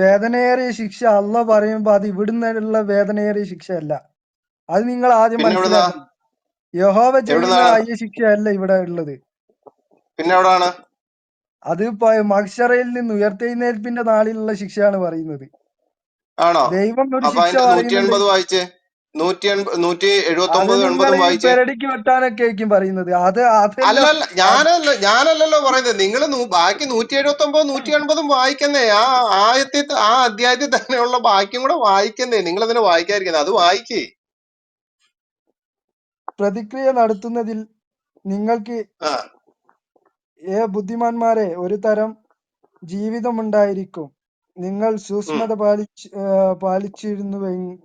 വേദനയേറിയ ശിക്ഷ അള്ള പറയുമ്പോ അത് ഇവിടുന്നുള്ള വേദനയേറിയ ശിക്ഷയല്ല. അത് നിങ്ങൾ ആദ്യം പിന്നെ എവിടുന്നാ? മനസ്സിലാക്കണം. യഹോവ ചെയ്യുന്ന എവിടുന്നാണ്? ഈ ശിക്ഷയല്ല ഇവിടെ ഉള്ളത്. പിന്നെ എവിടാണ്? അത് മഹ്ശറയിൽ നിന്ന് ഉയർത്തെഴുന്നേൽപ്പിന്റെ നാളിലുള്ള ശിക്ഷയാണ് പറയുന്നത്. ആണോ? ദൈവം ഒരു അപ്പൊ ശിക്ഷ അതിന്റെ പറയുന്നുണ്ട്. 180 വായിച്ചേ. 179, അത് നിങ്ങൾ 80 ഈ വായിച്ചേ. പെരടിക്ക് വെട്ടാനൊക്കെ ആയിരിക്കും പറയുന്നത്. അതെല്ലാം അല്ലല്ല, ഞാനല്ലല്ലോ പറയുന്നത്. നിങ്ങൾ ബാക്കി 179, 180 വായിക്കുന്നേ. ആ ആയത്തിൽ, ആ അധ്യായത്തിൽ തന്നെയുള്ള ബാക്കിയും കൂടെ വായിക്കുന്നേ. നിങ്ങൾ അതിനെ വായിക്കാതിരിക്കുന്നത്, അത് വായിക്കേ. പ്രതിക്രിയ നടത്തുന്നതിൽ നിങ്ങൾക്ക് ആ ബുദ്ധിമാന്മാരെ ഒരു തരം ജീവിതമുണ്ടായിരിക്കും. നിങ്ങൾ ഉം സൂക്ഷ്മത പാലിച്ചിരുന്നുവെങ്കിൽ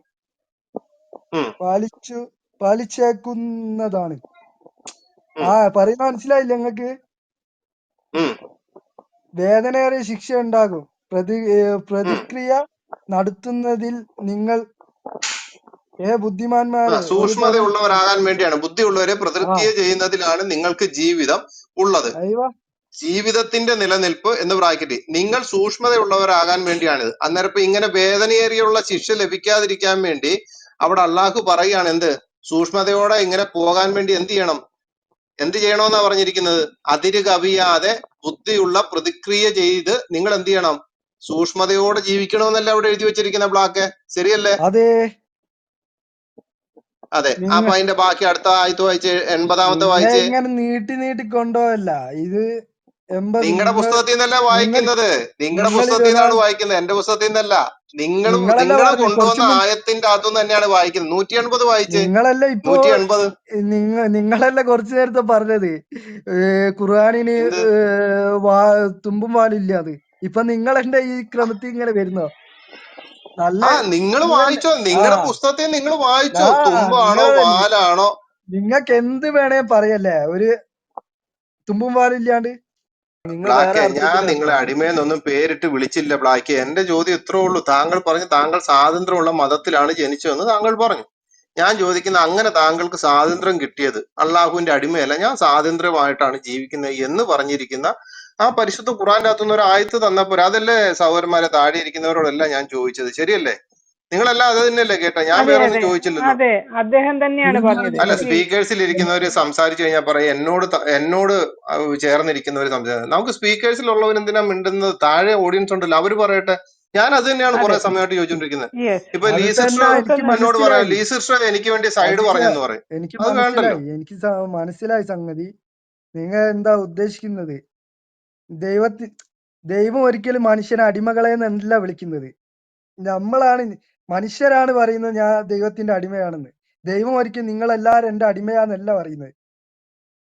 ഉം പാലിച്ചേക്കുന്നതാണ്. ഉം പറയുന്ന മനസ്സിലായില്ല നിങ്ങൾക്ക്? ഉം വേദനയേറിയ ശിക്ഷ ഉണ്ടാകും. ഉം പ്രതിക്രിയ നടത്തുന്നതിൽ നിങ്ങൾ ബുദ്ധിമാന്മാരെ ഒരു തരം സൂക്ഷ്മതയുള്ളവരാകാൻ വേണ്ടിയാണ്. ബുദ്ധിയുള്ളവരെ ആ പ്രതിക്രിയ ചെയ്യുന്നതിലാണ് നിങ്ങൾക്ക് ജീവിതം ഉള്ളത്. അയവ ജീവിതത്തിന്റെ നിലനിൽപ്പ് എന്ന് ബ്രാക്കറ്റ്. നിങ്ങൾ സൂക്ഷ്മതയുള്ളവരാകാൻ വേണ്ടിയാണിത്. അന്നേരം ഇപ്പൊ ഇങ്ങനെ വേദനയേറിയുള്ള ശിക്ഷ ലഭിക്കാതിരിക്കാൻ വേണ്ടി അവിടെ അള്ളാഹു പറയുകയാണ്, എന്ത്? സൂക്ഷ്മതയോടെ ഇങ്ങനെ പോകാൻ വേണ്ടി എന്ത് ചെയ്യണം? എന്ത് ചെയ്യണമെന്നാ പറഞ്ഞിരിക്കുന്നത്? അതിര് കവിയാതെ ബുദ്ധിയുള്ള പ്രതിക്രിയ ചെയ്ത് നിങ്ങൾ എന്ത് ചെയ്യണം? സൂക്ഷ്മതയോടെ ജീവിക്കണമെന്നല്ല അവിടെ എഴുതി വെച്ചിരിക്കുന്ന ബ്ലാക്ക്. ശരിയല്ലേ? അതെ. അതെ. അപ്പൊ അതിന്റെ ബാക്കി അടുത്ത ആയത്ത് വായിച്ച്, 80 വായിച്ച്. ഇങ്ങനെ നീട്ടി കൊണ്ടുപോയല്ല ഇത്. 80 നിങ്ങളുടെ പുസ്തകത്തിൽ നിന്നല്ല നിങ്ങൾ വായിക്കുന്നത്, നിങ്ങളുടെ നിങ്ങൾ പുസ്തകത്തിൽ നിന്നാണ് വായിക്കുന്നത്, എന്റെ പുസ്തകത്തിൽ നിന്നല്ല. നിങ്ങളല്ല നിങ്ങൾ പറഞ്ഞു കുറച്ചു കൊണ്ടുവന്ന മുൻ ആയത്തിന്റെ അകത്തുനിന്ന് തന്നെയാണ് വായിക്കുന്നത്. 180 വായിച്ച്. നിങ്ങളല്ല ഇപ്പോ 180 നിങ്ങളല്ല കുറച്ചു നേരത്തെ പറഞ്ഞത് ഖുർആനിന് എന്ത്? തുമ്പും വാലില്ല. അത് ഇപ്പൊ നിങ്ങളെന്റെ ഈ ക്രമത്തിൽ ഇങ്ങനെ വരുന്നോ? നല്ല നിങ്ങൾ നിങ്ങളല്ലേ വായിച്ചോ, ആ നിങ്ങളുടെ പുസ്തകത്തിൽ നിങ്ങൾ വായിച്ചോ. ആ തുമ്പാണോ വാലാണോ? നിങ്ങൾക്ക് എന്ത് വേണേ പറയല്ലേ, ഒരു തുമ്പും വാലില്ലാണ്ട്. നിങ്ങൾ വേറെ ബ്ലാക്ക്, ഞാൻ അർത്ഥത്തിലാ നിങ്ങളെ അടിമയെന്നൊന്നും പേരിട്ട് വിളിച്ചില്ല ബ്ലാക്ക്. എന്റെ ചോദ്യം ഇത്രേ ഉള്ളൂ. താങ്കൾ പറഞ്ഞു താങ്കൾ സ്വാതന്ത്ര്യമുള്ള മതത്തിലാണ് ജനിച്ചതെന്ന് താങ്കൾ പറഞ്ഞു. ഞാൻ ചോദിക്കുന്ന, അങ്ങനെ താങ്കൾക്ക് സ്വാതന്ത്ര്യം കിട്ടിയത് അള്ളാഹുവിന്റെ അടിമയല്ല, ഞാൻ സ്വാതന്ത്ര്യമായിട്ടാണ് ജീവിക്കുന്നത് എന്ന് പറഞ്ഞിരിക്കുന്ന ആ പരിശുദ്ധ ഖുറാന്റെ അകത്തുനിന്ന് ഒരു ആയത്ത് തന്നപ്പോൾ, അതല്ലേ സഹോദരന്മാരെ താഴെ ഇരിക്കുന്നവരോടല്ല ഞാൻ ചോദിച്ചത്? ശരിയല്ലേ? നിങ്ങളെല്ലാം അത് തന്നെയല്ലേ കേട്ടോ? ഞാൻ അതെ വേറെ ഒന്നും അതെ ചോദിച്ചില്ലല്ലോ. അതെ, അദ്ദേഹം തന്നെയാണ് പറഞ്ഞത്. അല്ല, പ്ലീസ്. സ്പീക്കേഴ്സിൽ ഇരിക്കുന്നവര് സംസാരിച്ചു കഴിഞ്ഞാൽ പറയും എന്നോട് ചേർന്നിരിക്കുന്നവർ സംസാരിക്കുന്നത്. നമുക്ക് സ്പീക്കേഴ്സിലുള്ളവർ എന്തിനാ മിണ്ടുന്നത്? താഴെ ഓഡിയൻസ് ഉണ്ടല്ലോ, അവര് പറയട്ടെ. ഞാൻ അത് തന്നെയാണ് അതെ, കുറെ സമയമായിട്ട് ചോദിച്ചോണ്ടിരിക്കുന്നത്. യെസ്. ഇപ്പൊ അത് ലീ തന്നെ സിസ്റ്റർ എനിക്ക് എന്നോട് പറയാം, മനസ്സിലായി. ലീ സിസ്റ്റർ എനിക്ക് വേണ്ടി സൈഡ് അജീഷ, പറഞ്ഞെന്ന് പറയും. എനിക്ക് അത് വേണ്ടല്ലോ. മനസ്സിലായി. എനിക്ക് മനസ്സിലായി സംഗതി. നിങ്ങൾ എന്താ ഉദ്ദേശിക്കുന്നത്. ദൈവത്തിൽ ദൈവം ഒരിക്കലും മനുഷ്യനെ അടിമകളെ എന്നല്ല വിളിക്കുന്നത്. നമ്മളാണ്, മനുഷ്യരാണ് പറയുന്നത് ഞാൻ ദൈവത്തിന്റെ അടിമയാണെന്ന്. ദൈവം ഒരിക്കലും നിങ്ങളെല്ലാരും എന്റെ അടിമയാന്നല്ല പറയുന്നത്.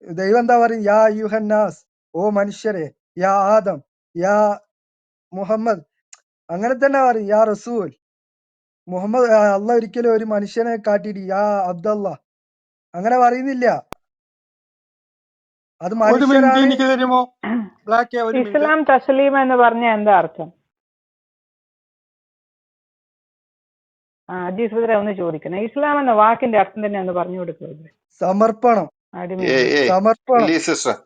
ദൈവം എന്താ പറയുന്നത്? യാ യുഹന്നാസ്, ഓ മനുഷ്യരെ, യാ ആദം, യാ മുഹമ്മദ്, അങ്ങനെ തന്നെ പറയും. യാ റസൂൽ മുഹമ്മദ്. അല്ല ഒരിക്കലും ഒരു മനുഷ്യനെ കാട്ടിയിട്ട് യാ അബ്ദല്ല അങ്ങനെ പറയുന്നില്ല. അത് ഒരു മിനിറ്റ് മനുഷ്യരാണ്. എനിക്ക് തരുമോ ബ്ലാക്ക്? ഒരു മിനിറ്റ്. ഇസ്ലാം തസ്ലീം എന്ന് പറഞ്ഞ എന്താ അർത്ഥം? അജീസ് ബ്രദറെ ഒന്ന് ചോദിക്കണം. ഇസ്ലാം എന്ന വാക്കിന്റെ അർത്ഥം തന്നെ ഒന്ന് പറഞ്ഞു കൊടുക്കുന്നത്. സമർപ്പണം, അടിമ സമർപ്പണം. സിസ്റ്റർ,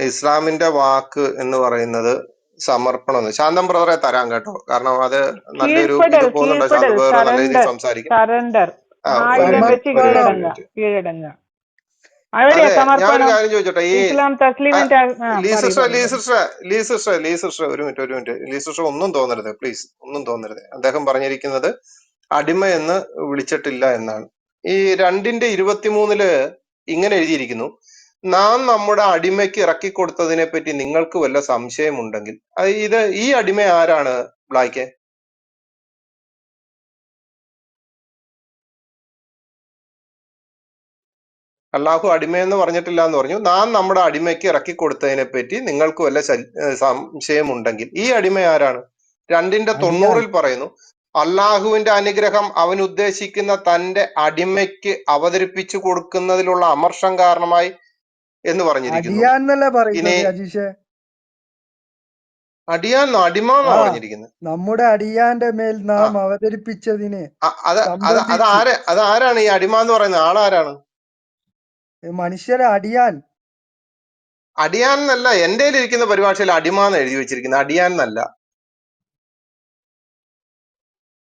ഇസ്ലാമിന്റെ വാക്ക് എന്ന് പറയുന്നത് സമർപ്പണം. ശാന്തം ബ്രദറെ തരാം കേട്ടോ, കാരണം അത് നല്ലൊരു ഇത് കീഴ്പ്പെടൽ, പോകുന്നുണ്ട്. കീഴ്പ്പെടൽ, ശാന്തം ബ്രദറെ നല്ല രീതിയിൽ സറണ്ടർ, സംസാരിക്കും. സറണ്ടർ, ഒരു ആയുധം മിനിറ്റ്, വെച്ച് ഒരു മിനിറ്റ്, ഒരു കീഴടങ്ങുക, മിനിറ്റ്. കീഴടങ്ങുക. അവിടെയാ അതെ, ഞാൻ ഒരു സമർപ്പണം. കാര്യം ചോദിച്ചോട്ടെ. ഈ ഇസ്ലാം തസ്ലീമിന്റെ ലീ പറയൂ സിസ്റ്റർ പറയൂ. ഒരു മിനിറ്റ്. ലീ സിസ്റ്റർ ഒന്നും തോന്നരുത്, പ്ലീസ്, ഒന്നും തോന്നരുത്. അദ്ദേഹം പറഞ്ഞിരിക്കുന്നത് അടിമ എന്ന് വിളിച്ചിട്ടില്ല എന്നാണ്. ഈ 2:23 ഇങ്ങനെ എഴുതിയിരിക്കുന്നു, നാം നമ്മുടെ അടിമയ്ക്ക് ഇറക്കിക്കൊടുത്തതിനെ പറ്റി നിങ്ങൾക്ക് വല്ല സംശയമുണ്ടെങ്കിൽ. ഈ അടിമ ആരാണ് ബ്ലാക്ക്? അള്ളാഹു അടിമയെന്ന് പറഞ്ഞിട്ടില്ല എന്ന് പറഞ്ഞു. നാം നമ്മുടെ അടിമയ്ക്ക് ഇറക്കിക്കൊടുത്തതിനെ പറ്റി നിങ്ങൾക്ക് വല്ല സംശയമുണ്ടെങ്കിൽ. ഈ അടിമ ആരാണ്? 2:90 പറയുന്നു, അള്ളാഹുവിന്റെ അനുഗ്രഹം അവൻ ഉദ്ദേശിക്കുന്ന തന്റെ അടിമയ്ക്ക് അവതരിപ്പിച്ചു കൊടുക്കുന്നതിലുള്ള അമർഷം കാരണമായി എന്ന് പറഞ്ഞിരിക്കുന്നു. അടിയാന്നല്ലേ ഇനി പറയുന്നത് അജീഷെ? അടിമ എന്നാ പറഞ്ഞിരിക്കുന്നത്. നമ്മുടെ അടിയാന്റെ മേൽ നാം അവതരിപ്പിച്ചതിനെ സംബന്ധിച്ച് അതാരാണ് ഈ അടിമ എന്ന് പറയുന്നത്? ആളാരാണ്? മനുഷ്യരെ അടിയാൻ. അടിയാൻ എന്നല്ല, എന്റെ ഇരിക്കുന്ന പരിഭാഷയിൽ അടിമ എന്ന് എഴുതി വെച്ചിരിക്കുന്നത്, അടിയാൻ എന്നല്ല.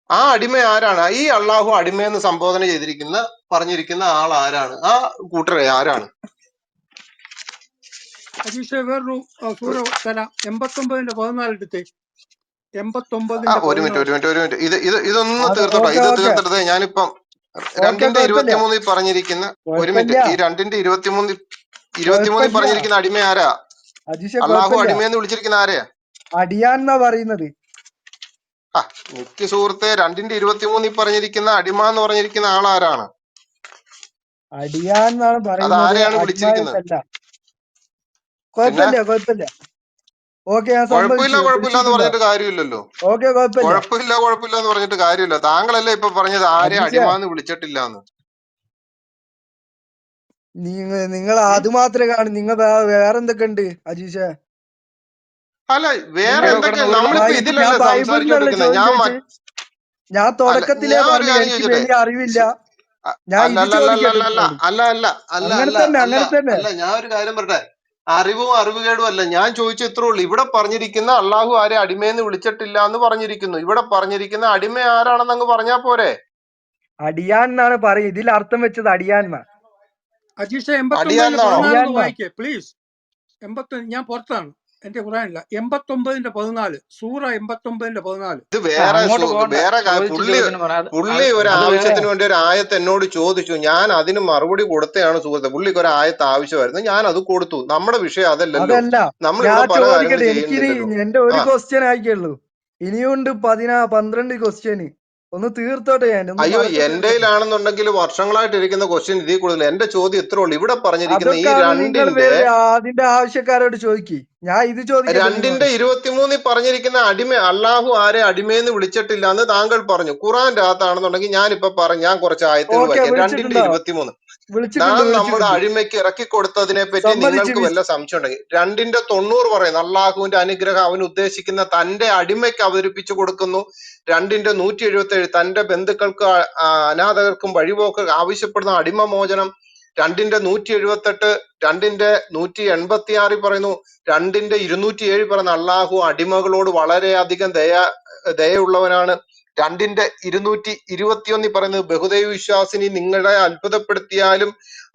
ആ അടിമ ആരാണ്? ഈ അള്ളാഹു അടിമയെന്ന് സംബോധന ചെയ്തിരിക്കുന്ന പറഞ്ഞിരിക്കുന്ന ആൾ ആരാണ്? ആ കൂട്ടരെ ആരാണ്? അജീഷ് വേറൊരു സൂര തരാം. 89:14 എടുത്തേ. ഒരു മിനിറ്റ്. ഇതൊന്ന് അത് തീർത്തോട്ടെ. ഓക്കെ ഇത് ഓക്കെ തീർത്തിട്ട് ഞാനിപ്പം ഓക്കെ, കുഴപ്പമില്ല 2:23 പറഞ്ഞിരിക്കുന്ന ഒരു മിനിറ്റ്. കുഴപ്പമില്ല ഈ 2:23 കുഴപ്പമില്ല പറഞ്ഞിരിക്കുന്ന അടിമ ആരാ? അജീഷെ, അള്ളാഹു കുഴപ്പമില്ല. അടിമയെന്ന് വിളിച്ചിരിക്കുന്ന ആരെയാ? അടിയാൻ എന്നാ പറയുന്നത്. നിക്ക് സുഹൃത്തെ, 2:23 പറഞ്ഞിരിക്കുന്ന അടിമ എന്ന് പറഞ്ഞിരിക്കുന്ന ആൾ ആരാണ്? അടിയാൻ എന്നാണ് അത് പറയുന്നത്, ആരെയാണ് വിളിച്ചിരിക്കുന്നത്? അടിമായല്ല. പിന്നെ കുഴപ്പമില്ല. ഓക്കെ, ഞാൻ കുഴപ്പമില്ല സമ്മതിച്ചു. എന്ന് വിളിച്ചിട്ടുണ്ടോ? പറഞ്ഞിട്ട് കാര്യമില്ലല്ലോ. ഓക്കെ, കുഴപ്പമില്ല. കുഴപ്പമില്ല എന്ന് പറഞ്ഞിട്ട് കാര്യമില്ല. താങ്കളല്ലേ ഇപ്പൊ പറഞ്ഞത് ആരെ അജീഷെ, അടിമ എന്ന് വിളിച്ചിട്ടില്ല എന്ന്? നിങ്ങൾ അത് മാത്രമേ കാണും. നിങ്ങൾ വേറെന്തൊക്കെ ഉണ്ട് അജീഷെ? അല്ല, വേറെ എന്തൊക്കെ? ഒരു നമ്മളിപ്പോ ഞാൻ ഇതിലല്ലേ ബൈബിളിനല്ല സംസാരിച്ചുകൊണ്ടിരിക്കുന്നത്. ചോദ്യം ചോദിച്ചത്. ഞാൻ തുടക്കത്തിലേ ഞാൻ ഒരു പറഞ്ഞു കാര്യം എനിക്ക് ചോദിച്ചോട്ടെ. വലിയ അറിവില്ല. ഞാൻ ഇത് ചോദിക്കട്ടെ നിങ്ങളോട്. അങ്ങനെ തന്നെ. ഞാൻ ഒരു കാര്യം പറയട്ടെ. അറിവും അറിവുകേടും അല്ല, ഞാൻ ചോദിച്ച ഇത്രേ ഉള്ളൂ. ഇവിടെ പറഞ്ഞിരിക്കുന്ന അള്ളാഹു ആരെ അടിമയെന്ന് വിളിച്ചിട്ടില്ല എന്ന് പറഞ്ഞിരിക്കുന്നു. ഇവിടെ പറഞ്ഞിരിക്കുന്ന അടിമ ആരാണെന്ന് അങ്ങ് പറഞ്ഞാ പോരെ? അടിയാൻ എന്നാണ് പറയും. ഇതിൽ അർത്ഥം വെച്ചത് അടിയാൻ എന്നാ. അജീഷ് അടിയാന്നാണോ? 89:14 വായിക്കേ പ്ലീസ്. 80 ഞാൻ പുറത്താണ്, എന്റെ ഖുറാനില്ല. 89:14 സൂറ 89:14. ഇത് വേറെ പുള്ളി ഒരു ആവശ്യത്തിന് വേണ്ടി ഒരു ആയത്ത് എന്നോട് ചോദിച്ചു. ഞാൻ അതിന് മറുപടി കൊടുത്തതാണ് സുഹൃത്തെ. പുള്ളിക്ക് ഒരു ആയത്ത് ആവശ്യമായിരുന്നു, ഞാൻ അത് കൊടുത്തു. നമ്മുടെ വിഷയം അതല്ലല്ലോ. അതല്ല, നമ്മളിവിടെ ഞാൻ പല കാര്യങ്ങൾ ചോദിക്കട്ടെ. എനിക്കിനി ചെയ്യുന്നില്ലല്ലോ. എന്റെ ഒരു ക്വസ്റ്റ്യൻ ആയിക്കുള്ളൂ. ഇനിയുണ്ട് 12 ക്വസ്റ്റ്യന്. ഒന്ന് തീർത്തോട്ടെ. ഞാൻ ഒന്ന് അയ്യോ, പറഞ്ഞു എന്റെ തീർത്തോട്ടെ. ആണെന്നുണ്ടെങ്കിൽ വർഷങ്ങളായിട്ട് ഇരിക്കുന്ന ക്വസ്റ്റ്യൻ ഇതിൽ കൂടുതൽ. എന്റെ ചോദ്യം ഇത്രേ ഉള്ളൂ. ഇവിടെ പറഞ്ഞിരിക്കുന്ന ഈ അതൊക്കെ നിങ്ങൾ അതിന്റെ ആവശ്യക്കാരോട് ചോദിക്കി. ഞാൻ ഇത് ചോദിക്കട്ടെ നിങ്ങളോട്. 2:23 പറഞ്ഞിരിക്കുന്ന അടിമ, അള്ളാഹു ആരെ അടിമയെന്ന് വിളിച്ചിട്ടില്ല എന്ന് താങ്കൾ പറഞ്ഞു. ഖുറാന്റെ അകത്താണെന്നുണ്ടെങ്കിൽ ഞാനിപ്പോ പറഞ്ഞു, ഞാൻ കുറച്ച് ആയത്തുകൾ ഓക്കെ, വായിക്കാം. വിളിച്ചിട്ടുണ്ടോ? 2:23 നാം നമ്മുടെ വിളിച്ചിട്ടുണ്ട്. അടിമയ്ക്ക് ഇറക്കി കൊടുത്തതിനെ പറ്റി സമ്മതിച്ചു. നിങ്ങൾക്ക് വല്ല സംശയം ഉണ്ടെങ്കിൽ. 2:90 പറയുന്നു, അള്ളാഹുവിന്റെ അനുഗ്രഹം അവൻ ഉദ്ദേശിക്കുന്ന തന്റെ അടിമയ്ക്ക് അവതരിപ്പിച്ചു കൊടുക്കുന്നു. 2:177 തന്റെ ബന്ധുക്കൾക്ക് അനാഥകർക്കും വഴിപോക്ക് ആവശ്യപ്പെടുന്ന അടിമ മോചനം. 2:178 2:186 പറയുന്നു. 2:207 പറയുന്ന അള്ളാഹു അടിമകളോട് വളരെയധികം ദയുള്ളവനാണ്. 2:221 പറയുന്നത് ബഹുദൈവ വിശ്വാസിനി നിങ്ങളെ അത്ഭുതപ്പെടുത്തിയാലും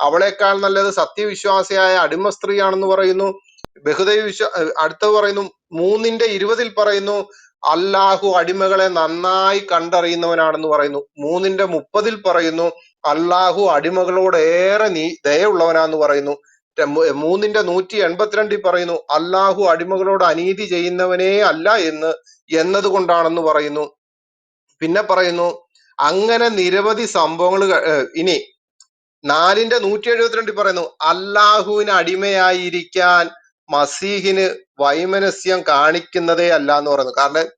അവളെക്കാൾ നല്ലത് സത്യവിശ്വാസിയായ അടിമ സ്ത്രീയാണെന്ന് പറയുന്നു. അടുത്തത് പറയുന്നു 3:20 പറയുന്നു അല്ലാഹു അടിമകളെ നന്നായി കണ്ടറിയുന്നവനാണെന്ന് പറയുന്നു. 3:30 പറയുന്നു അല്ലാഹു അടിമകളോട് ഏറെ ദയുള്ളവനാന്ന് പറയുന്നു. 3ന്റെ 182 പറയുന്നു അള്ളാഹു അടിമകളോട് അനീതി ചെയ്യുന്നവനേ അല്ല എന്നതുകൊണ്ടാണെന്ന് പറയുന്നു. പിന്നെ പറയുന്നു അങ്ങനെ നിരവധി സംഭവങ്ങൾ. ഇനി 4ന്റെ 172 പറയുന്നു അള്ളാഹുവിന് അടിമയായിരിക്കാൻ മസീഹിന് വൈമനസ്യം കാണിക്കുന്നതേ അല്ല എന്ന് പറയുന്നു. കാരണം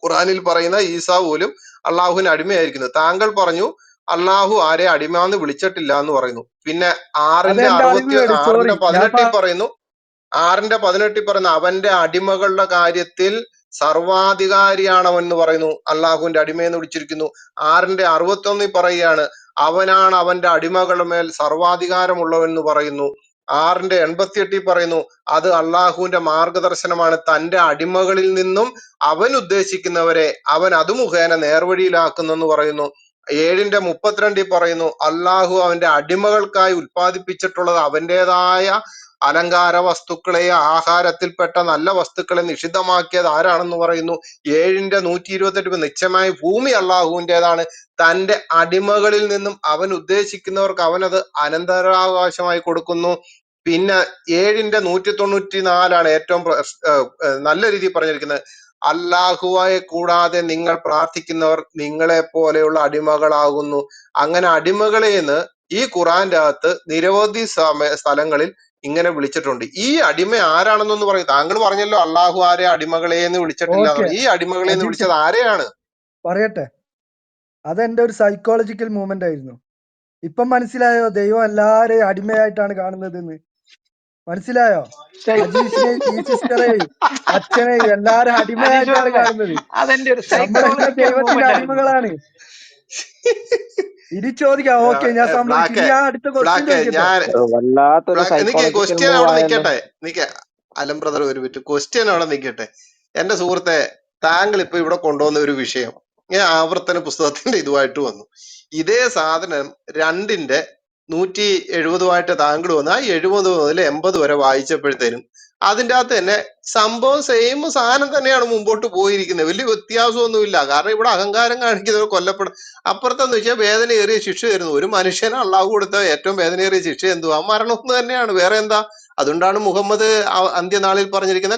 ഖുറാനിൽ പറയുന്ന ഈസാ പോലും അള്ളാഹുവിന് അടിമയായിരിക്കുന്നത്. താങ്കൾ പറഞ്ഞു അള്ളാഹു ആരെ അടിമ എന്ന് വിളിച്ചിട്ടില്ല എന്ന് പറയുന്നു. പിന്നെ 6ന്റെ അതെന്റെ അറിവുകേട്, സോറി. 18 പറയുന്നു 6ന്റെ 18 പറയുന്നു അവന്റെ അടിമകളുടെ കാര്യത്തിൽ സർവാധികാരിയാണ് അവൻ എന്ന് പറയുന്നു. അള്ളാഹുവിന്റെ അടിമയെന്ന് വിളിച്ചിരിക്കുന്നു. 6ന്റെ 61 പറയുകയാണ് അവനാണ് അവന്റെ അടിമകളുടെ മേൽ സർവാധികാരമുള്ളവൻ എന്ന് പറയുന്നു. 6ന്റെ 88 പറയുന്നു അത് അള്ളാഹുവിന്റെ മാർഗദർശനമാണ്. തന്റെ അടിമകളിൽ നിന്നും അവൻ ഉദ്ദേശിക്കുന്നവരെ അവൻ അത് മുഖേന നേർവഴിയിലാക്കുന്നെന്ന് പറയുന്നു. 7ന്റെ 32 പറയുന്നു അള്ളാഹു അവന്റെ അടിമകൾക്കായി ഉൽപ്പാദിപ്പിച്ചിട്ടുള്ളത് അവന്റേതായ അലങ്കാര വസ്തുക്കളെ ആഹാരത്തിൽപ്പെട്ട നല്ല വസ്തുക്കളെ നിഷിദ്ധമാക്കിയത് ആരാണെന്ന് പറയുന്നു. 7ന്റെ 128 നിശ്ചയമായി ഭൂമി അള്ളാഹുവിൻ്റെതാണ്. തന്റെ അടിമകളിൽ നിന്നും അവൻ ഉദ്ദേശിക്കുന്നവർക്ക് അവനത് അനന്തരാവകാശമായി കൊടുക്കുന്നു. പിന്നെ 7ന്റെ 194 ഏറ്റവും നല്ല രീതിയിൽ പറഞ്ഞിരിക്കുന്നത് അല്ലാഹുവെ കൂടാതെ നിങ്ങൾ പ്രാർത്ഥിക്കുന്നവർ നിങ്ങളെ പോലെയുള്ള അടിമകളാകുന്നു. അങ്ങനെ അടിമകളെന്ന് ഈ ഖുറാന്റെ അകത്ത് നിരവധി സ്ഥലങ്ങളിൽ ഇങ്ങനെ വിളിച്ചിട്ടുണ്ട്. ഈ അടിമ ആരാണെന്നൊന്ന് പറയും. താങ്കൾ പറഞ്ഞല്ലോ അള്ളാഹു ആരെ അടിമകളെ എന്ന് വിളിച്ചിട്ടില്ല ഓക്കെ, ഈ അടിമകളെ എന്ന് അജിത് വിളിച്ചത് ആരെയാണ്? പറയട്ടെ. അതെന്റെ ഒരു സൈക്കോളജിക്കൽ മൂവ്മെന്റ് ആയിരുന്നു. ഇപ്പം മനസ്സിലായോ ദൈവം എല്ലാരെയും അടിമയായിട്ടാണ് കാണുന്നതെന്ന്? മനസ്സിലായോ? അജീഷിനെയും ഈ സിസ്റ്ററെയും അച്ഛനെയും എല്ലാരും അജീഷ് അടിമയായിട്ടാണ് പറഞ്ഞേ കാണുന്നത്. അതെന്റെ ഒരു നമ്മളെല്ലാം സൈക്കോളജിക്കൽ ദൈവത്തിന്റെ മൂവ്മെന്റ് ആയിരുന്നു. അടിമകളാണ്. ഇനി ചോദിക്കാം. ഓക്കെ, ഞാൻ സമ്മതിച്ചു. ഇനി ഞാൻ അടുത്ത ക്വസ്റ്റ്യൻ ചോദിക്കട്ടെ? ഞാൻ വല്ലാത്തൊരു എനിക്ക് സൈക്കോളജിക്കൽ ക്വസ്റ്റ്യൻ മൂവ് അവിടെ ആയല്ലോ. നിൽക്കട്ടെ. അലം ബ്രദർ ഒരു മിനിറ്റ്, ക്വസ്റ്റ്യൻ അവിടെ നിൽക്കട്ടെ. എന്റെ സുഹൃത്തെ, താങ്കൾ ഇപ്പൊ ഇവിടെ കൊണ്ടുവന്ന ഒരു വിഷയം ഞാൻ ആവർത്തന പുസ്തകത്തിന്റെ ഇതുമായിട്ട് വന്നു. ഇതേ സാധനം 2ന്റെ 170 താങ്കൾ വന്ന് ആ 70 മുതൽ 80 വരെ വായിച്ചപ്പോഴത്തേനും അതിൻ്റെ അകത്ത് തന്നെ സംഭവം സെയിം സാധനം തന്നെയാണ് മുമ്പോട്ട് പോയിരിക്കുന്നത്. വലിയ വ്യത്യാസമൊന്നുമില്ല. കാരണം ഇവിടെ അഹങ്കാരം കാണിക്കുന്നവർ കൊല്ലപ്പെടും. അപ്പുറത്തെന്ന് വെച്ചാൽ വേദനയേറിയ ശിക്ഷ തരുന്നു. ഒരു മനുഷ്യന് അള്ളാഹു കൊടുത്ത ഏറ്റവും വേദനയേറിയ ശിക്ഷ എന്തുവാ? മരണം തന്നെയാണ്. വേറെ എന്താ? അതുകൊണ്ടാണ് മുഹമ്മദ് അന്ത്യനാളിൽ പറഞ്ഞിരിക്കുന്ന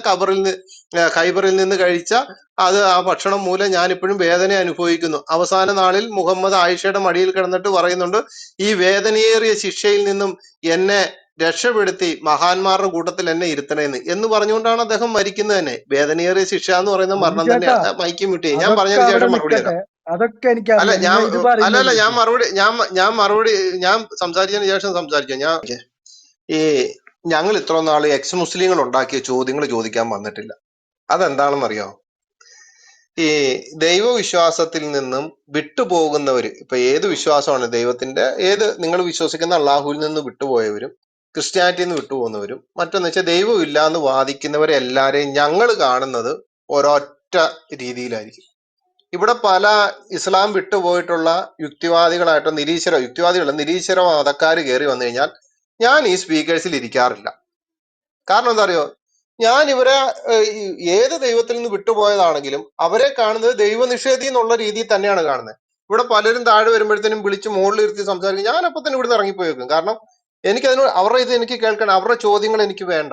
ഖൈബറിൽ നിന്ന് കഴിച്ച ആ ഭക്ഷണം മൂലം ഞാൻ ഇപ്പോഴും വേദന അനുഭവിക്കുന്നു. അവസാന നാളിൽ മുഹമ്മദ് ആയിഷയുടെ മടിയിൽ കിടന്നിട്ട് പറയുന്നുണ്ട് ഈ വേദനയേറിയ ശിക്ഷയിൽ നിന്നും എന്നെ രക്ഷപ്പെടുത്തി മഹാന്മാരുടെ കൂട്ടത്തിൽ എന്നെ ഇരുത്തണേന്ന് എന്ന് പറഞ്ഞുകൊണ്ടാണ് അദ്ദേഹം മരിക്കുന്നത് തന്നെ. വേദനയേറിയ ശിക്ഷ എന്ന് പറയുന്ന മരണം ചേട്ടാ, തന്നെയാണ്. മൈക്കും വിട്ടേ, ഞാൻ അതൊക്കെ പറഞ്ഞതിന് അവിടെ ശേഷം മറുപടി നിൽക്കട്ടെ. തരാം. അതൊക്കെ അല്ല എനിക്കറിയാം. ഞാൻ നിങ്ങൾ ഇത് പറയുന്നത് ഞാൻ സംസാരിച്ചതിന് ശേഷം സംസാരിക്കാം. ഈ ഞങ്ങൾ ഇത്ര നാൾ എക്സ് മുസ്ലിങ്ങൾ ഉണ്ടാക്കിയ ചോദ്യങ്ങൾ ചോദിക്കാൻ വന്നിട്ടില്ല. അതെന്താണെന്ന് അറിയാമോ? ഈ ദൈവവിശ്വാസത്തിൽ നിന്നും വിട്ടുപോകുന്നവര്, ഇപ്പൊ ഏത് വിശ്വാസമാണ് ദൈവത്തിന്റെ, നിങ്ങൾ വിശ്വസിക്കുന്ന അള്ളാഹുവിൽ നിന്ന് വിട്ടുപോയവരും ക്രിസ്ത്യാനിറ്റിയിൽ നിന്ന് വിട്ടുപോകുന്നവരും മറ്റൊന്ന് വെച്ചാൽ ദൈവം ഇല്ല എന്ന് വാദിക്കുന്നവരെ എല്ലാരെയും ഞങ്ങൾ കാണുന്നത് ഒരൊറ്റ രീതിയിലായിരിക്കും. ഇവിടെ പല ഇസ്ലാം വിട്ടുപോയിട്ടുള്ള യുക്തിവാദികളായിട്ടോ നിരീശ്വര മതക്കാർ കയറി വന്നു കഴിഞ്ഞാൽ ഞാൻ ഈ സ്പീക്കേഴ്സിൽ ഇരിക്കാറില്ല. കാരണം എന്താ അറിയോ? ഞാൻ ഇവരെ ഏത് ദൈവത്തിൽ നിന്ന് വിട്ടുപോയതാണെങ്കിലും അവരെ കാണുന്നത് ദൈവനിഷേധി എന്നുള്ള രീതിയിൽ തന്നെയാണ് കാണുന്നത്. ഇവിടെ പലരും താഴെ വരുമ്പോഴത്തേനും വിളിച്ച് മുകളിൽ ഇരുത്തി സംസാരിക്കും. ഞാൻ അപ്പൊ തന്നെ ഇവിടുന്ന് ഇറങ്ങിപ്പോയി വെക്കും. കാരണം അവരുടെ ഇത് എനിക്ക് കേൾക്കണം. അവരുടെ ചോദ്യങ്ങൾ എനിക്ക് വേണ്ട.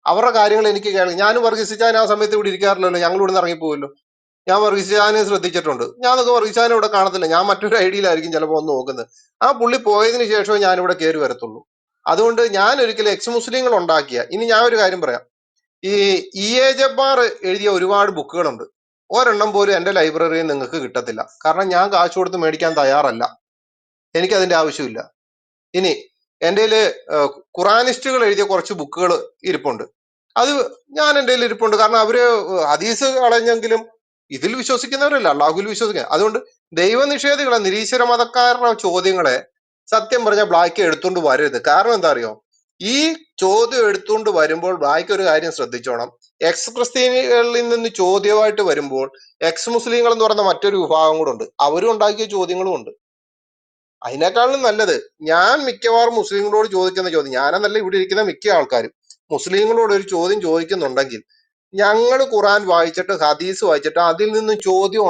അവരുടെ കാര്യങ്ങൾ എനിക്ക് കേൾക്കണം. ഞാനും വർഗീസിച്ചാൻ ആ സമയത്ത് ഇവിടെ ഇരിക്കാറില്ലല്ലോ. ഞങ്ങൾ ഇവിടുന്ന് ഇറങ്ങിപ്പോവല്ലോ. ഞാൻ വർഗീസിച്ചാനെ ശ്രദ്ധിച്ചിട്ടുണ്ട്. ഞാനൊക്കെ വർഗീസിച്ചാനെ ഇവിടെ കാണത്തില്ല. ഞാൻ മറ്റൊരു ഐഡിയയിലായിരിക്കും ചിലപ്പോൾ ഒന്ന് നോക്കുന്നത്. ആ പുള്ളി പോയതിനു ശേഷമേ ഞാൻ ഇവിടെ കയറി വരത്തുള്ളൂ. അതുകൊണ്ട് ഞാൻ ഒരിക്കലും എക്സ് മുസ്ലിങ്ങൾ ഉണ്ടാക്കിയ, ഇനി ഞാൻ ഒരു കാര്യം പറയാം. ഈ എ ജബ്ബാർ എഴുതിയ ഒരുപാട് ബുക്കുകളുണ്ട്. ഒരെണ്ണം പോലും എന്റെ ലൈബ്രറിയിൽ നിങ്ങൾക്ക് കിട്ടത്തില്ല. കാരണം ഞാൻ കാശ് കൊടുത്ത് മേടിക്കാൻ തയ്യാറല്ല. എനിക്കതിന്റെ ആവശ്യമില്ല. ഇനി എൻ്റെ ഖുറാനിസ്റ്റുകൾ എഴുതിയ കുറച്ച് ബുക്കുകൾ ഇരിപ്പുണ്ട്. അത് ഞാൻ എൻ്റെ ഇരിപ്പുണ്ട്. കാരണം അവര് ഹദീസ് കളഞ്ഞെങ്കിലും ഇതിൽ വിശ്വസിക്കുന്നവരല്ല, അള്ളാഹുവിൽ വിശ്വസിക്കുക. അതുകൊണ്ട് ദൈവനിഷേധികളെ, നിരീശ്വര മതക്കാരുടെ ചോദ്യങ്ങളെ സത്യം പറഞ്ഞ ബ്ലാക്ക് എടുത്തുകൊണ്ട് വരരുത്. കാരണം എന്താ അറിയോ? ഈ ചോദ്യം എടുത്തുകൊണ്ട് വരുമ്പോൾ ബ്ലാക്ക് ഒരു കാര്യം ശ്രദ്ധിച്ചോണം. എക്സ് ക്രിസ്ത്യാനികളിൽ നിന്ന് ചോദ്യമായിട്ട് വരുമ്പോൾ എക്സ് മുസ്ലിങ്ങൾ എന്ന് പറയുന്ന മറ്റൊരു വിഭാഗം കൂടെ ഉണ്ട്. അവരും ഉണ്ടാക്കിയ ചോദ്യങ്ങളും ഉണ്ട്. അതിനേക്കാളും നല്ലത് ഞാൻ മിക്കവാറും മുസ്ലിങ്ങളോട് ചോദിക്കുന്ന ചോദ്യം, ഞാനെന്നല്ല ഇവിടെ ഇരിക്കുന്ന മിക്ക ആൾക്കാരും മുസ്ലിങ്ങളോട് ഒരു ചോദ്യം ചോദിക്കുന്നുണ്ടെങ്കിൽ ഞങ്ങൾ ഖുറാൻ വായിച്ചിട്ട് ഹദീസ് വായിച്ചിട്ട് അതിൽ നിന്ന് ചോദ്യം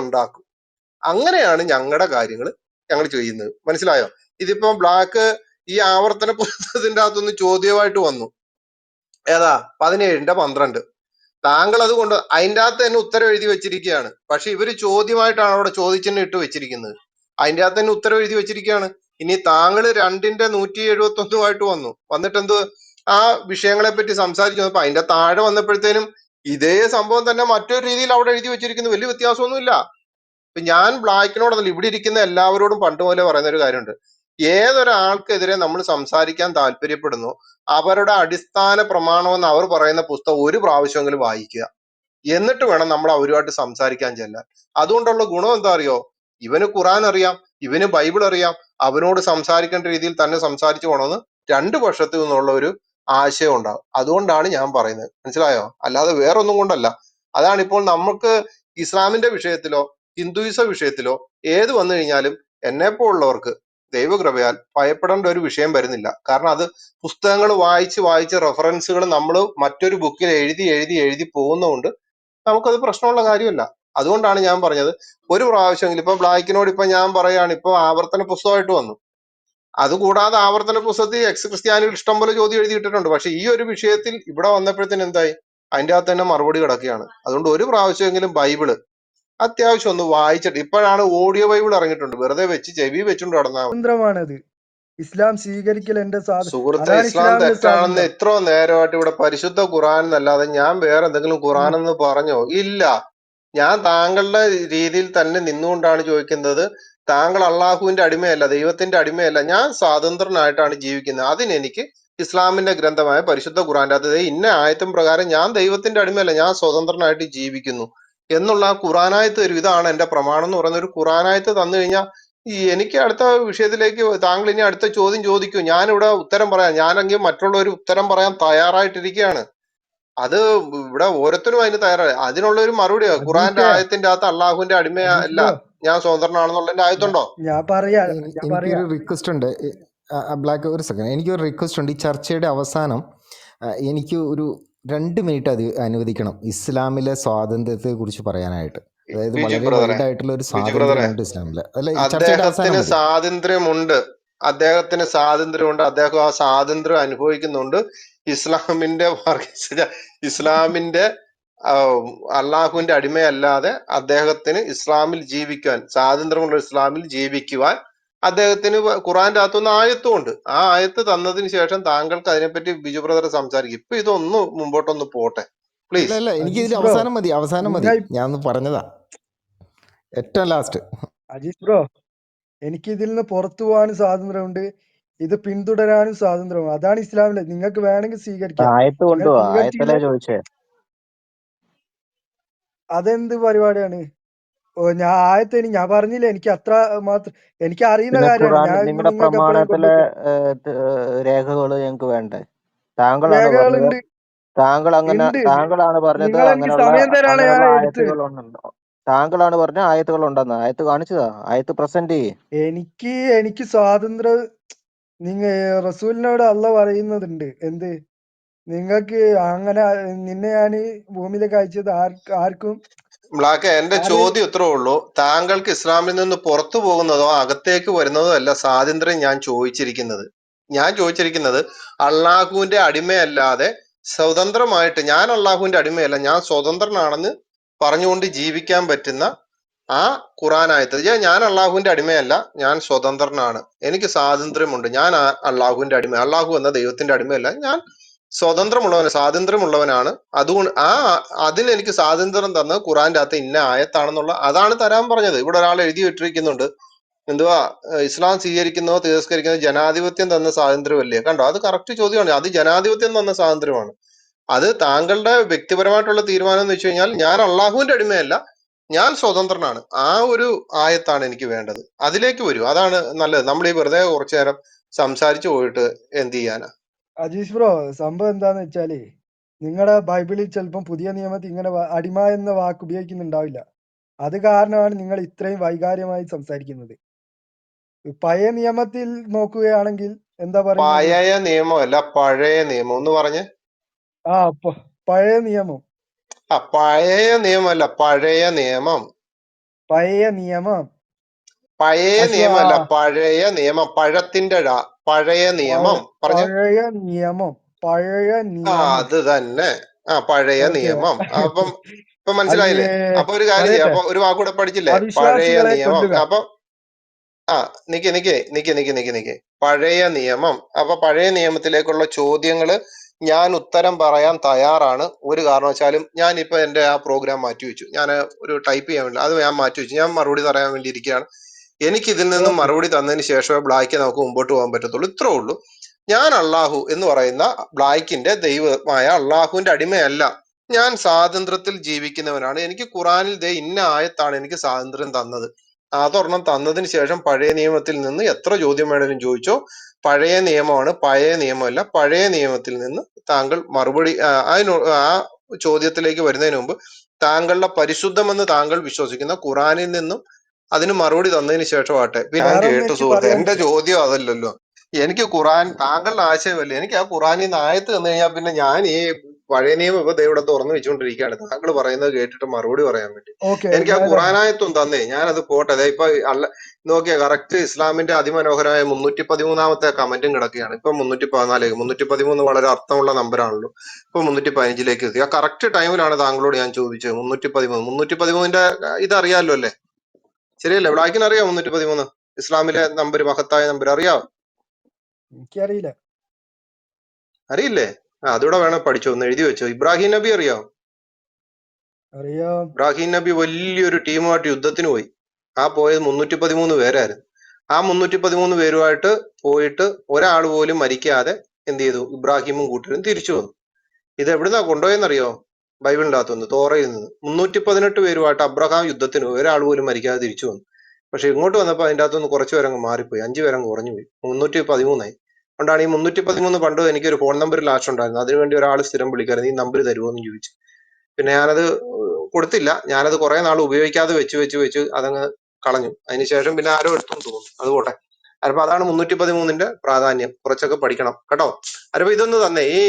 ഉണ്ടാക്കും. അങ്ങനെയാണ് ഞങ്ങളുടെ കാര്യങ്ങൾ ഞങ്ങൾ ചെയ്യുന്നത്. മനസ്സിലായോ? ഇതിപ്പോ ബ്ലാക്ക് ഈ ആവർത്തന പുസ്തകത്തിന്റെ അകത്തുനിന്ന് ചോദ്യമായിട്ട് വന്നു. ഏതാ 17:12. താങ്കൾ അതുകൊണ്ട് അതിൻ്റെ അകത്ത് തന്നെ ഉത്തരം എഴുതി വെച്ചിരിക്കുകയാണ്. പക്ഷെ ഇവര് ചോദ്യമായിട്ടാണ് അവിടെ ചോദ്യചിഹ്നം ഇട്ട് വെച്ചിരിക്കുന്നത്. അതിൻ്റെ അകത്ത് തന്നെ ഉത്തരം എഴുതി വെച്ചിരിക്കുകയാണ്. ഇനി താങ്കൾ 2:171 വന്നിട്ട് എന്ത് ആ വിഷയങ്ങളെ പറ്റി സംസാരിച്ചു വന്നപ്പോ അതിന്റെ താഴെ വന്നപ്പോഴത്തേനും ഇതേ സംഭവം തന്നെ മറ്റൊരു രീതിയിൽ അവിടെ എഴുതി വെച്ചിരിക്കുന്നു. വലിയ വ്യത്യാസമൊന്നുമില്ല. ഇപ്പൊ ഞാൻ ബ്ലാക്കിനോടല്ല, ഇവിടെ ഇരിക്കുന്ന എല്ലാവരോടും പണ്ട് പോലെ പറയുന്ന ഒരു കാര്യമുണ്ട്. ഏതൊരാൾക്കെതിരെ നമ്മൾ സംസാരിക്കാൻ താല്പര്യപ്പെടുന്നു അവരുടെ അടിസ്ഥാന പ്രമാണമെന്ന് അവർ പറയുന്ന പുസ്തകം ഒരു പ്രാവശ്യമെങ്കിലും വായിക്കുക. എന്നിട്ട് വേണം നമ്മൾ അവരുമായിട്ട് സംസാരിക്കാൻ ചെല്ലാൻ. അതുകൊണ്ടുള്ള ഗുണം എന്താ അറിയോ? ഇവന് ഖുറാൻ അറിയാം, ഇവന് ബൈബിൾ അറിയാം, അവനോട് സംസാരിക്കേണ്ട രീതിയിൽ തന്നെ സംസാരിച്ചു പോകണമെന്ന് രണ്ടു പക്ഷത്തു നിന്നുള്ള ഒരു ആശയം ഉണ്ടാകും. അതുകൊണ്ടാണ് ഞാൻ പറയുന്നത്, മനസ്സിലായോ? അല്ലാതെ വേറൊന്നും കൊണ്ടല്ല. അതാണ് ഇപ്പോൾ നമുക്ക് ഇസ്ലാമിന്റെ വിഷയത്തിലോ ഹിന്ദുയിസ വിഷയത്തിലോ ഏത് വന്നു കഴിഞ്ഞാലും എന്നെപ്പോലുള്ളവർക്ക് ദൈവകൃപയാൽ ഭയപ്പെടേണ്ട ഒരു വിഷയം വരുന്നില്ല. കാരണം അത് പുസ്തകങ്ങൾ വായിച്ച് റെഫറൻസുകൾ നമ്മൾ മറ്റൊരു ബുക്കിൽ എഴുതി പോകുന്നതുകൊണ്ട് നമുക്കത് പ്രശ്നമുള്ള കാര്യമല്ല. അതുകൊണ്ടാണ് ഞാൻ പറഞ്ഞത് ഒരു പ്രാവശ്യമെങ്കിലും ഇപ്പൊ ബ്ലാക്കിനോട് ഇപ്പൊ ഞാൻ പറയാണ്, ഇപ്പൊ ആവർത്തന പുസ്തകമായിട്ട് വന്നു. അതുകൂടാതെ ആവർത്തന പുസ്തകത്തിൽ എക്സ് ക്രിസ്ത്യാനികൾ ഇഷ്ടംപോലെ ചോദ്യം എഴുതിയിട്ടിട്ടുണ്ട്. പക്ഷെ ഈ ഒരു വിഷയത്തിൽ ഇവിടെ വന്നപ്പോഴത്തേന് എന്തായി, അതിൻ്റെ അകത്ത് തന്നെ മറുപടി കിടക്കുകയാണ്. അതുകൊണ്ട് ഒരു പ്രാവശ്യമെങ്കിലും ബൈബിള് അത്യാവശ്യം ഒന്ന് വായിച്ചിട്ട്, ഇപ്പോഴാണ് ഓഡിയോ ബൈബിൾ ഇറങ്ങിയിട്ടുണ്ട്, വെറുതെ വെച്ച് ചെവി വെച്ചുകൊണ്ട് നടന്നാൽ മതി. സ്വാതന്ത്ര്യമാണത്. ഇസ്ലാം സ്വീകരിക്കൽ എന്റെ സുഹൃത്തെ, അതാണ് ഇസ്ലാം ഇസ്ലാമിന്റെ തെറ്റാണെന്ന് സ്വാതന്ത്ര്യം. ഇത്രോ നേരമായിട്ട് ഇവിടെ പരിശുദ്ധ ഖുറാൻ എന്നല്ലാതെ ഞാൻ വേറെ എന്തെങ്കിലും ഖുറാൻ എന്ന് പറഞ്ഞോ? ഇല്ല. ഞാൻ താങ്കളുടെ രീതിയിൽ തന്നെ നിന്നുകൊണ്ടാണ് ചോദിക്കുന്നത്. താങ്കൾ അള്ളാഹുവിന്റെ അടിമയല്ല, ദൈവത്തിന്റെ അടിമയല്ല. ഞാൻ സ്വതന്ത്രനായിട്ടാണ് ജീവിക്കുന്നത്. അതിനെനിക്ക് ഇസ്ലാമിന്റെ ഗ്രന്ഥമായ പരിശുദ്ധ ഖുറാന്റെ അത് ഇന്ന ആയത്തും പ്രകാരം ഞാൻ ദൈവത്തിന്റെ അടിമയല്ല, ഞാൻ സ്വതന്ത്രനായിട്ട് ജീവിക്കുന്നു എന്നുള്ള ആ ഖുറാനായത്ത് തരും. ഇതാണ് എന്റെ പ്രമാണം എന്ന് പറയുന്ന ഒരു ഖുറാനായത്ത് തന്നു കഴിഞ്ഞാൽ ഈ എനിക്ക് അടുത്ത വിഷയത്തിലേക്ക് താങ്കൾ ഇനി അടുത്ത ചോദ്യം ചോദിക്കൂ, ഞാനിവിടെ ഉത്തരം പറയാം. ഞാനെങ്കിൽ മറ്റുള്ളവർ ഉത്തരം പറയാൻ തയ്യാറായിട്ടിരിക്കുകയാണ്. അത് ഇവിടെ ഓരോരുത്തരും അതിന് തയ്യാറായി. അതിനുള്ള ഒരു മറുപടിയാ ഖുറാന്റെ അജീഷേ, ആയത്തിന്റെ അകത്ത് അള്ളാഹുവിന്റെ അജീഷ് അടിമയല്ല ബ്രോ, ഞാൻ സ്വതന്ത്രനാണെന്നുള്ളതിന്റെ ആയത്തുണ്ടോ? ഞാൻ പറയാ എനിക്കൊരു റിക്വസ്റ്റ് ഉണ്ട്. ബ്ലാക്ക്, ഒരു സെക്കൻഡ്, എനിക്കൊരു റിക്വസ്റ്റ് ഉണ്ട്. ഈ ചർച്ചയുടെ അവസാനം എനിക്ക് ഒരു 2 മിനിറ്റ് അത് അനുവദിക്കണം ഇസ്ലാമിലെ സ്വാതന്ത്ര്യത്തെ കുറിച്ച് പറയാനായിട്ട്. അതായത് ബിജു വളരെ ബ്രദറെ, വൈഡായിട്ടുള്ള ഒരു ബിജു ബ്രദറെ, സ്വാതന്ത്ര്യമുണ്ട് ഇസ്ലാമില്. അല്ല, ഈ ചർച്ചയുടെ അവസാനം അദ്ദേഹത്തിന് മതി. സ്വാതന്ത്ര്യമുണ്ട്, അദ്ദേഹത്തിന് സ്വാതന്ത്ര്യമുണ്ട്, അദ്ദേഹം ആ സ്വാതന്ത്ര്യം അനുഭവിക്കുന്നുണ്ട്. ഇസ്ലാമിന്റെ ഇസ്ലാമിന്റെ അള്ളാഹുവിന്റെ അടിമയല്ലാതെ അദ്ദേഹത്തിന് ഇസ്ലാമിൽ ജീവിക്കാൻ, സ്വാതന്ത്ര്യമുള്ള ഇസ്ലാമിൽ ജീവിക്കുവാൻ അദ്ദേഹത്തിന് ഖുറാന്റെ അകത്തുനിന്ന് ആയത്തുമുണ്ട്. ആ ആയത്ത് തന്നതിന് ശേഷം താങ്കൾക്ക് അതിനെപ്പറ്റി ബിജു ബ്രദർ സംസാരിക്കും. ഇപ്പൊ ഇതൊന്ന് മുമ്പോട്ടൊന്ന് പോട്ടെ ഇല്ല പ്ലീസ്. ഇല്ല, എനിക്ക് ഇതിൽ അജീഷ് ബ്രോ, അവസാനം മതി. ഞാൻ ഒന്ന് പറഞ്ഞതാ, ഏറ്റവും ലാസ്റ്റ്. അജീഷ് ബ്രോ, എനിക്ക് ഇതിൽ നിന്ന് പുറത്തു പോകാനും സ്വാതന്ത്ര്യമുണ്ട്, ഇത് പിന്തുടരാനും സ്വാതന്ത്ര്യമുണ്ട്. അതാണ് ഇസ്ലാമിലെ. നിങ്ങൾക്ക് വേണമെങ്കിൽ സ്വീകരിക്കാം. ആയത്ത് നിങ്ങൾ കൊണ്ടുപോവാ, ആയത്തല്ലേ സ്വീകരിച്ചില്ല, ചോദിച്ചേ. അതെന്ത് പരിപാടിയാണ്? ഓ, ഞാൻ ആയത്തേന് ഞാൻ പറഞ്ഞില്ല, എനിക്ക് അത്ര മാത്രം എനിക്ക് അറിയുന്ന പിന്നെ കാര്യമാണ്. ഖുറാൻ, ഞാൻ നിങ്ങളുടെ നിങ്ങൾക്ക് എപ്പോഴും പ്രമാണത്തിലെ കൊണ്ടുവരും രേഖകൾ ഞങ്ങൾക്ക് വേണ്ടേ? താങ്കളാണ് പറഞ്ഞത്, രേഖകളുണ്ട്. ഉണ്ട്. താങ്കളാണ് പറഞ്ഞത് നിങ്ങൾ എനിക്ക് സമയം തരാണ് ഞാൻ അങ്ങനെയുള്ള എടുത്ത്. ആയത്തുകൾ ഉണ്ടോ? താങ്കളാണ് പറഞ്ഞ ആയത്തുകൾ ഉണ്ടെന്ന്. ആയത്ത് കാണിച്ചതാ, ആയത്ത് പ്രസന്റ് ചെയ്യേ. എനിക്ക് സ്വാതന്ത്ര്യം നിങ്ങ റസൂലിനോട് അള്ള പറയുന്നതുണ്ട്. എന്ത്? നിങ്ങൾക്ക് അങ്ങനെ നിന്നെ ഞാൻ ഭൂമിയിലേക്ക് അയച്ചത് ആർക്കും ബ്ലാക്ക്, എന്റെ ആരെയും ചോദ്യം ഇത്രേ ഉള്ളൂ. താങ്കൾക്ക് ഇസ്ലാമിൽ നിന്ന് പുറത്തു പോകുന്നതോ അകത്തേക്ക് വരുന്നതോ അല്ല സ്വാതന്ത്ര്യം ഞാൻ ചോദിച്ചിരിക്കുന്നത്. ഞാൻ ചോദിച്ചിരിക്കുന്നത് അള്ളാഹുവിന്റെ അടിമയല്ലാതെ സ്വതന്ത്രമായിട്ട്, ഞാൻ അള്ളാഹുവിന്റെ അടിമയല്ല, ഞാൻ സ്വതന്ത്രനാണെന്ന് പറഞ്ഞുകൊണ്ട് ജീവിക്കാൻ പറ്റുന്ന ആ ഖുറാനായത്ത്. ഞാൻ അള്ളാഹുവിന്റെ അടിമയല്ല, ഞാൻ സ്വതന്ത്രനാണ്, എനിക്ക് സ്വാതന്ത്ര്യമുണ്ട്, ഞാൻ അള്ളാഹുവിന്റെ അടിമ, അള്ളാഹു എന്ന ദൈവത്തിന്റെ അടിമയല്ല, ഞാൻ സ്വാതന്ത്ര്യമുള്ളവനാണ്. അതുകൊണ്ട് അതിന് എനിക്ക് സ്വാതന്ത്ര്യം തന്ന ഖുറാന്റെ അകത്ത് ഇന്ന ആയത്താണെന്നുള്ള അതാണ് തരാൻ പറഞ്ഞത്. ഇവിടെ ഒരാൾ എഴുതി ഇട്ടിരിക്കുന്നുണ്ട്, എന്തുവാ ഇസ്ലാം സ്വീകരിക്കുന്നതോ തിരസ്കരിക്കുന്നതോ ജനാധിപത്യം തന്ന സ്വാതന്ത്ര്യമല്ലേ? കണ്ടോ, അത് കറക്റ്റ് ചോദ്യമാണ്. അത് ജനാധിപത്യം തന്ന സ്വാതന്ത്ര്യമാണ്. അത് താങ്കളുടെ വ്യക്തിപരമായിട്ടുള്ള തീരുമാനം എന്ന് വെച്ച് കഴിഞ്ഞാൽ ഞാൻ അള്ളാഹുവിന്റെ അടിമയല്ല, ഞാൻ സ്വതന്ത്രനാണ്. ആ ഒരു ആയത്താണ് എനിക്ക് വേണ്ടത്. അതിലേക്ക് വരൂ, അതാണ് നല്ലത്. നമ്മൾ ഈ വെറുതെ കുറച്ചു നേരം സംസാരിച്ചു പോയിട്ട് എന്ത് ചെയ്യാനാ? അജീഷ് ബ്രോ, സംഭവം എന്താന്ന് വെച്ചാല് നിങ്ങളുടെ ബൈബിളിൽ ചിലപ്പം പുതിയ നിയമത്തിൽ ഇങ്ങനെ അടിമ എന്ന വാക്ക് ഉപയോഗിക്കുന്നുണ്ടാവില്ല. അത് കാരണമാണ് നിങ്ങൾ ഇത്രയും വൈകാര്യമായി സംസാരിക്കുന്നത്. പഴയ നിയമത്തിൽ നോക്കുകയാണെങ്കിൽ എന്താ പറയുന്നത്? പഴയ നിയമമല്ല, പഴയ നിയമം ഒന്ന് പറഞ്ഞ്. ആ പഴയ നിയമം. പഴയ നിയമമല്ല, പഴയ നിയമം. പഴയ നിയമം. പഴയ അശ്വ നിയമമല്ല, പഴയ നിയമം. പഴത്തിന്റെ പഴയ നിയമം പറഞ്ഞ പഴയ നിയമം, പഴയ ആ നിയമം. അത് തന്നെ. ആ പഴയ ഓക്കെ. നിയമം. അപ്പം ഇപ്പൊ മനസ്സിലായില്ലേ? അയ്യേ, അപ്പൊ ഒരു കാര്യം ചെയ്യാം. പറയട്ടെ. അപ്പൊ ഒരു വാക്കൂടെ പഠിച്ചില്ലേ? പഴയ അവിശ്വാസികളെ നിയമം. കൊല്ലുക. അപ്പൊ ആ നിക്ക്. പഴയ നിയമം. അപ്പൊ പഴയ നിയമത്തിലേക്കുള്ള ചോദ്യങ്ങള് ഞാൻ ഉത്തരം പറയാൻ തയ്യാറാണ്. ഒരു കാരണവശാലും ഞാൻ ഇപ്പൊ എന്റെ ആ പ്രോഗ്രാം മാറ്റിവെച്ചു. ഞാൻ ഒരു ടൈപ്പ് ചെയ്യാൻ വേണ്ടി അത് ഞാൻ മാറ്റിവെച്ചു. ഞാൻ മറുപടി പറയാൻ വേണ്ടി ഇരിക്കുകയാണ്. എനിക്ക് ഇതിൽ നിന്നും ഓക്കെ. മറുപടി തന്നതിന് ശേഷമേ ബ്ലാക്ക് നമുക്ക് മുമ്പോട്ട് പോകാൻ പറ്റത്തുള്ളൂ. ഇത്രേ ഉള്ളൂ. ഞാൻ അള്ളാഹു എന്ന് പറയുന്ന ബ്ലാക്കിന്റെ ദൈവമായ അള്ളാഹുവിന്റെ അടിമയല്ല. ഞാൻ സ്വാതന്ത്ര്യത്തിൽ ജീവിക്കുന്നവനാണ്. എനിക്ക് ഖുറാനിൽ ദേ ഇന്ന ആയത്താണ് എനിക്ക് സ്വാതന്ത്ര്യം തന്നത്. അതൊരെണ്ണം തന്നതിന് ശേഷം പഴയ നിയമത്തിൽ നിന്ന് എത്ര ചോദ്യം വേണേലും ചോദിച്ചോ. പഴയ നിയമമാണ്, പഴയ നിയമമല്ല. പഴയ നിയമത്തിൽ നിന്ന് താങ്കൾ മറുപടി ആ ചോദ്യത്തിലേക്ക് വരുന്നതിന് മുമ്പ് താങ്കളുടെ പരിശുദ്ധമെന്ന് താങ്കൾ വിശ്വസിക്കുന്ന ഖുറാനിൽ നിന്നും അതിന് മറുപടി തന്നതിന് ശേഷമാട്ടെ. ഞാൻ വേറൊന്നും കേട്ടു എനിക്ക് സുഹൃത്തെ, എന്റെ പറയാനില്ല. ചോദ്യം അതല്ലല്ലോ. എനിക്ക് ഖുറാൻ താങ്കളുടെ ആശയമല്ലേ. എനിക്ക് ആ ഖുറാനിൽ നിന്ന് ആയത്ത് തന്നു കഴിഞ്ഞാൽ പിന്നെ ഞാൻ ഈ പഴയ നിയമം ഇപ്പൊ ദേ ഇവിടെ തുറന്നു വെച്ചുകൊണ്ടിരിക്കുകയാണ് താങ്കൾ പറയുന്നത് കേട്ടിട്ട് മറുപടി പറയാൻ വേണ്ടി. ഓക്കെ, എനിക്ക് ആ ഞാൻ തരാം. ഖുറാനായത്തും തന്നേ, ഞാനത് പോട്ടെ. ദേ ഇപ്പൊ നോക്കിയാ കറക്റ്റ് ഇസ്ലാമിന്റെ അതിമനോഹരമായ 313 കമന്റും കിടക്കുകയാണ്. ഇപ്പൊ 314, 313 വളരെ അർത്ഥമുള്ള നമ്പറാണല്ലോ. ഇപ്പൊ 315 എത്തി. ആ കറക്റ്റ് ടൈമിലാണ് താങ്കളോട് ഞാൻ ചോദിച്ചത്. 313 ഇതറിയാലോ അല്ലേ? ശരിയല്ലേ? ബ്ലാക്കിന് അറിയാം 313 ഇസ്ലാമിലെ നമ്പർ, മഹത്തായ നമ്പർ അറിയാം? എനിക്കറിയില്ല. അറിയില്ലേ? അതിവിടെ വേണം പഠിച്ചോ, ഒന്ന് എഴുതി വെച്ചോ. ഇബ്രാഹിം നബി അറിയാം? അറിയാം. ഇബ്രാഹിം നബി വലിയൊരു ടീമുമായിട്ട് യുദ്ധത്തിന് പോയി. ആ പോയത് 313 പേരായിരുന്നു. ആ 313 പേരുമായിട്ട് പോയിട്ട് ഒരാൾ പോലും മരിക്കാതെ എന്ത് ചെയ്തു? ഇബ്രാഹിമും കൂട്ടരും തിരിച്ചു വന്നു. ഇത് എവിടുന്നാ കൊണ്ടുപോയെന്നറിയോ? ബൈബിളിന്റെ അകത്തുനിന്ന്, തോറയിൽ നിന്ന്. 318 പേരുമായിട്ട് അബ്രഹാം യുദ്ധത്തിന് പോയി, ഒരാൾ പോലും മരിക്കാതെ തിരിച്ചു വന്നു. പക്ഷെ ഇങ്ങോട്ട് വന്നപ്പോൾ അതിന്റെ അകത്തുനിന്ന് കുറച്ച് പേരങ്ങ് മാറിപ്പോയി, 5 പേരങ്ങ് കുറഞ്ഞു പോയി, 313 അതുകൊണ്ടാണ് ഈ 313 പണ്ട് എനിക്കൊരു ഫോൺ നമ്പർ ലാസ്റ്റ് ഉണ്ടായിരുന്നു. അതിനുവേണ്ടി ഒരാൾ സ്ഥിരം വിളിക്കായിരുന്നു, ഈ നമ്പർ തരുമോ എന്ന് ചോദിച്ചു. പിന്നെ ഞാനത് കൊടുത്തില്ല. ഞാനത് കുറെ നാൾ ഉപയോഗിക്കാതെ വെച്ച് അതങ്ങ് കളഞ്ഞു. അതിനുശേഷം പിന്നെ ആരോ എടുത്തെന്ന് തോന്നുന്നു. അത് പോട്ടെ. അപ്പൊ അതാണ് 313 പ്രാധാന്യം. കുറച്ചൊക്കെ പഠിക്കണം കേട്ടോ. അപ്പൊ ഇതൊന്ന് തന്നെ ഈ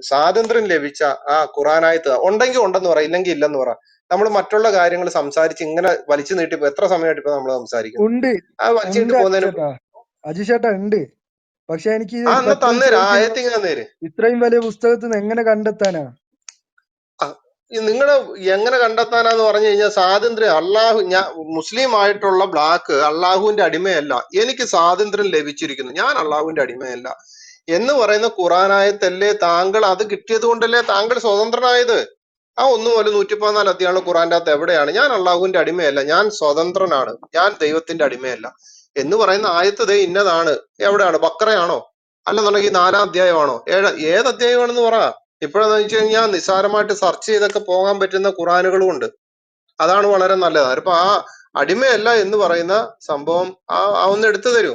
സ്വാതന്ത്ര്യം ലഭിച്ച ആ ഖുറാനായത്ത് ഉണ്ടെങ്കിൽ ഉണ്ടെന്ന് പറ, ഇല്ലെങ്കിൽ ഇല്ലെന്ന് പറ. നമ്മൾ മറ്റുള്ള കാര്യങ്ങൾ സംസാരിച്ച് ഇങ്ങനെ വലിച്ചു നീട്ടിപ്പോ എത്ര സമയമായിട്ട് ഇപ്പൊ നമ്മൾ സംസാരിക്കുന്നു? ഉണ്ട്, ആ വലിച്ചു ഉണ്ട് നീട്ടി പോകുന്നതിന് അജിച്ചേട്ടാ. അജിച്ചേട്ടാ ഉണ്ട്. പക്ഷെ എനിക്ക് ആ എന്നാ പെട്ടെന്ന് തന്നേര്, ആ ചോദിക്കുമ്പോ ആയത്തിങ് തന്നേര്. ഇത്രയും വലിയ പുസ്തകത്തിൽ നിന്ന് എങ്ങനെ കണ്ടെത്താനാ? നിങ്ങള് എങ്ങനെ കണ്ടെത്താനാന്ന് പറഞ്ഞു കഴിഞ്ഞാൽ സ്വാതന്ത്ര്യം മുസ്ലിം ആയിട്ടുള്ള ബ്ലാക്ക് അള്ളാഹുവിന്റെ അടിമയല്ല. എനിക്ക് സ്വാതന്ത്ര്യം ലഭിച്ചിരിക്കുന്നു, ഞാൻ അള്ളാഹുവിന്റെ അടിമയല്ല എന്ന് പറയുന്ന ഖുറാനായത്തല്ലേ താങ്കൾ? അത് കിട്ടിയത് കൊണ്ടല്ലേ താങ്കൾ സ്വതന്ത്രനായത്. ആ 1 മുതൽ 114 അധ്യായം ഖുറാന്റെ അകത്ത് എവിടെയാണ് ഞാൻ അള്ളാഹുവിന്റെ അടിമയല്ല, ഞാൻ സ്വതന്ത്രനാണ്, ഞാൻ ദൈവത്തിന്റെ അടിമയല്ല എന്ന് പറയുന്ന ആയത്ത് ദേ ഇന്നതാണ്? എവിടെയാണ്? ബക്കറയാണോ? അല്ലെന്നുണ്ടെങ്കിൽ 4-ാം അധ്യായമാണോ? ഏത് അധ്യായമാണെന്ന് പറ. ഇപ്പോഴെന്ന് വെച്ച് കഴിഞ്ഞാൽ നിസ്സാരമായിട്ട് സെർച്ച് ചെയ്തൊക്കെ പോകാൻ പറ്റുന്ന ഖുറാനുകളും ഉണ്ട്. അതാണ് വളരെ നല്ലത്. അപ്പൊ ആ അടിമയല്ല എന്ന് പറയുന്ന സംഭവം ഒന്ന് എടുത്തു തരൂ.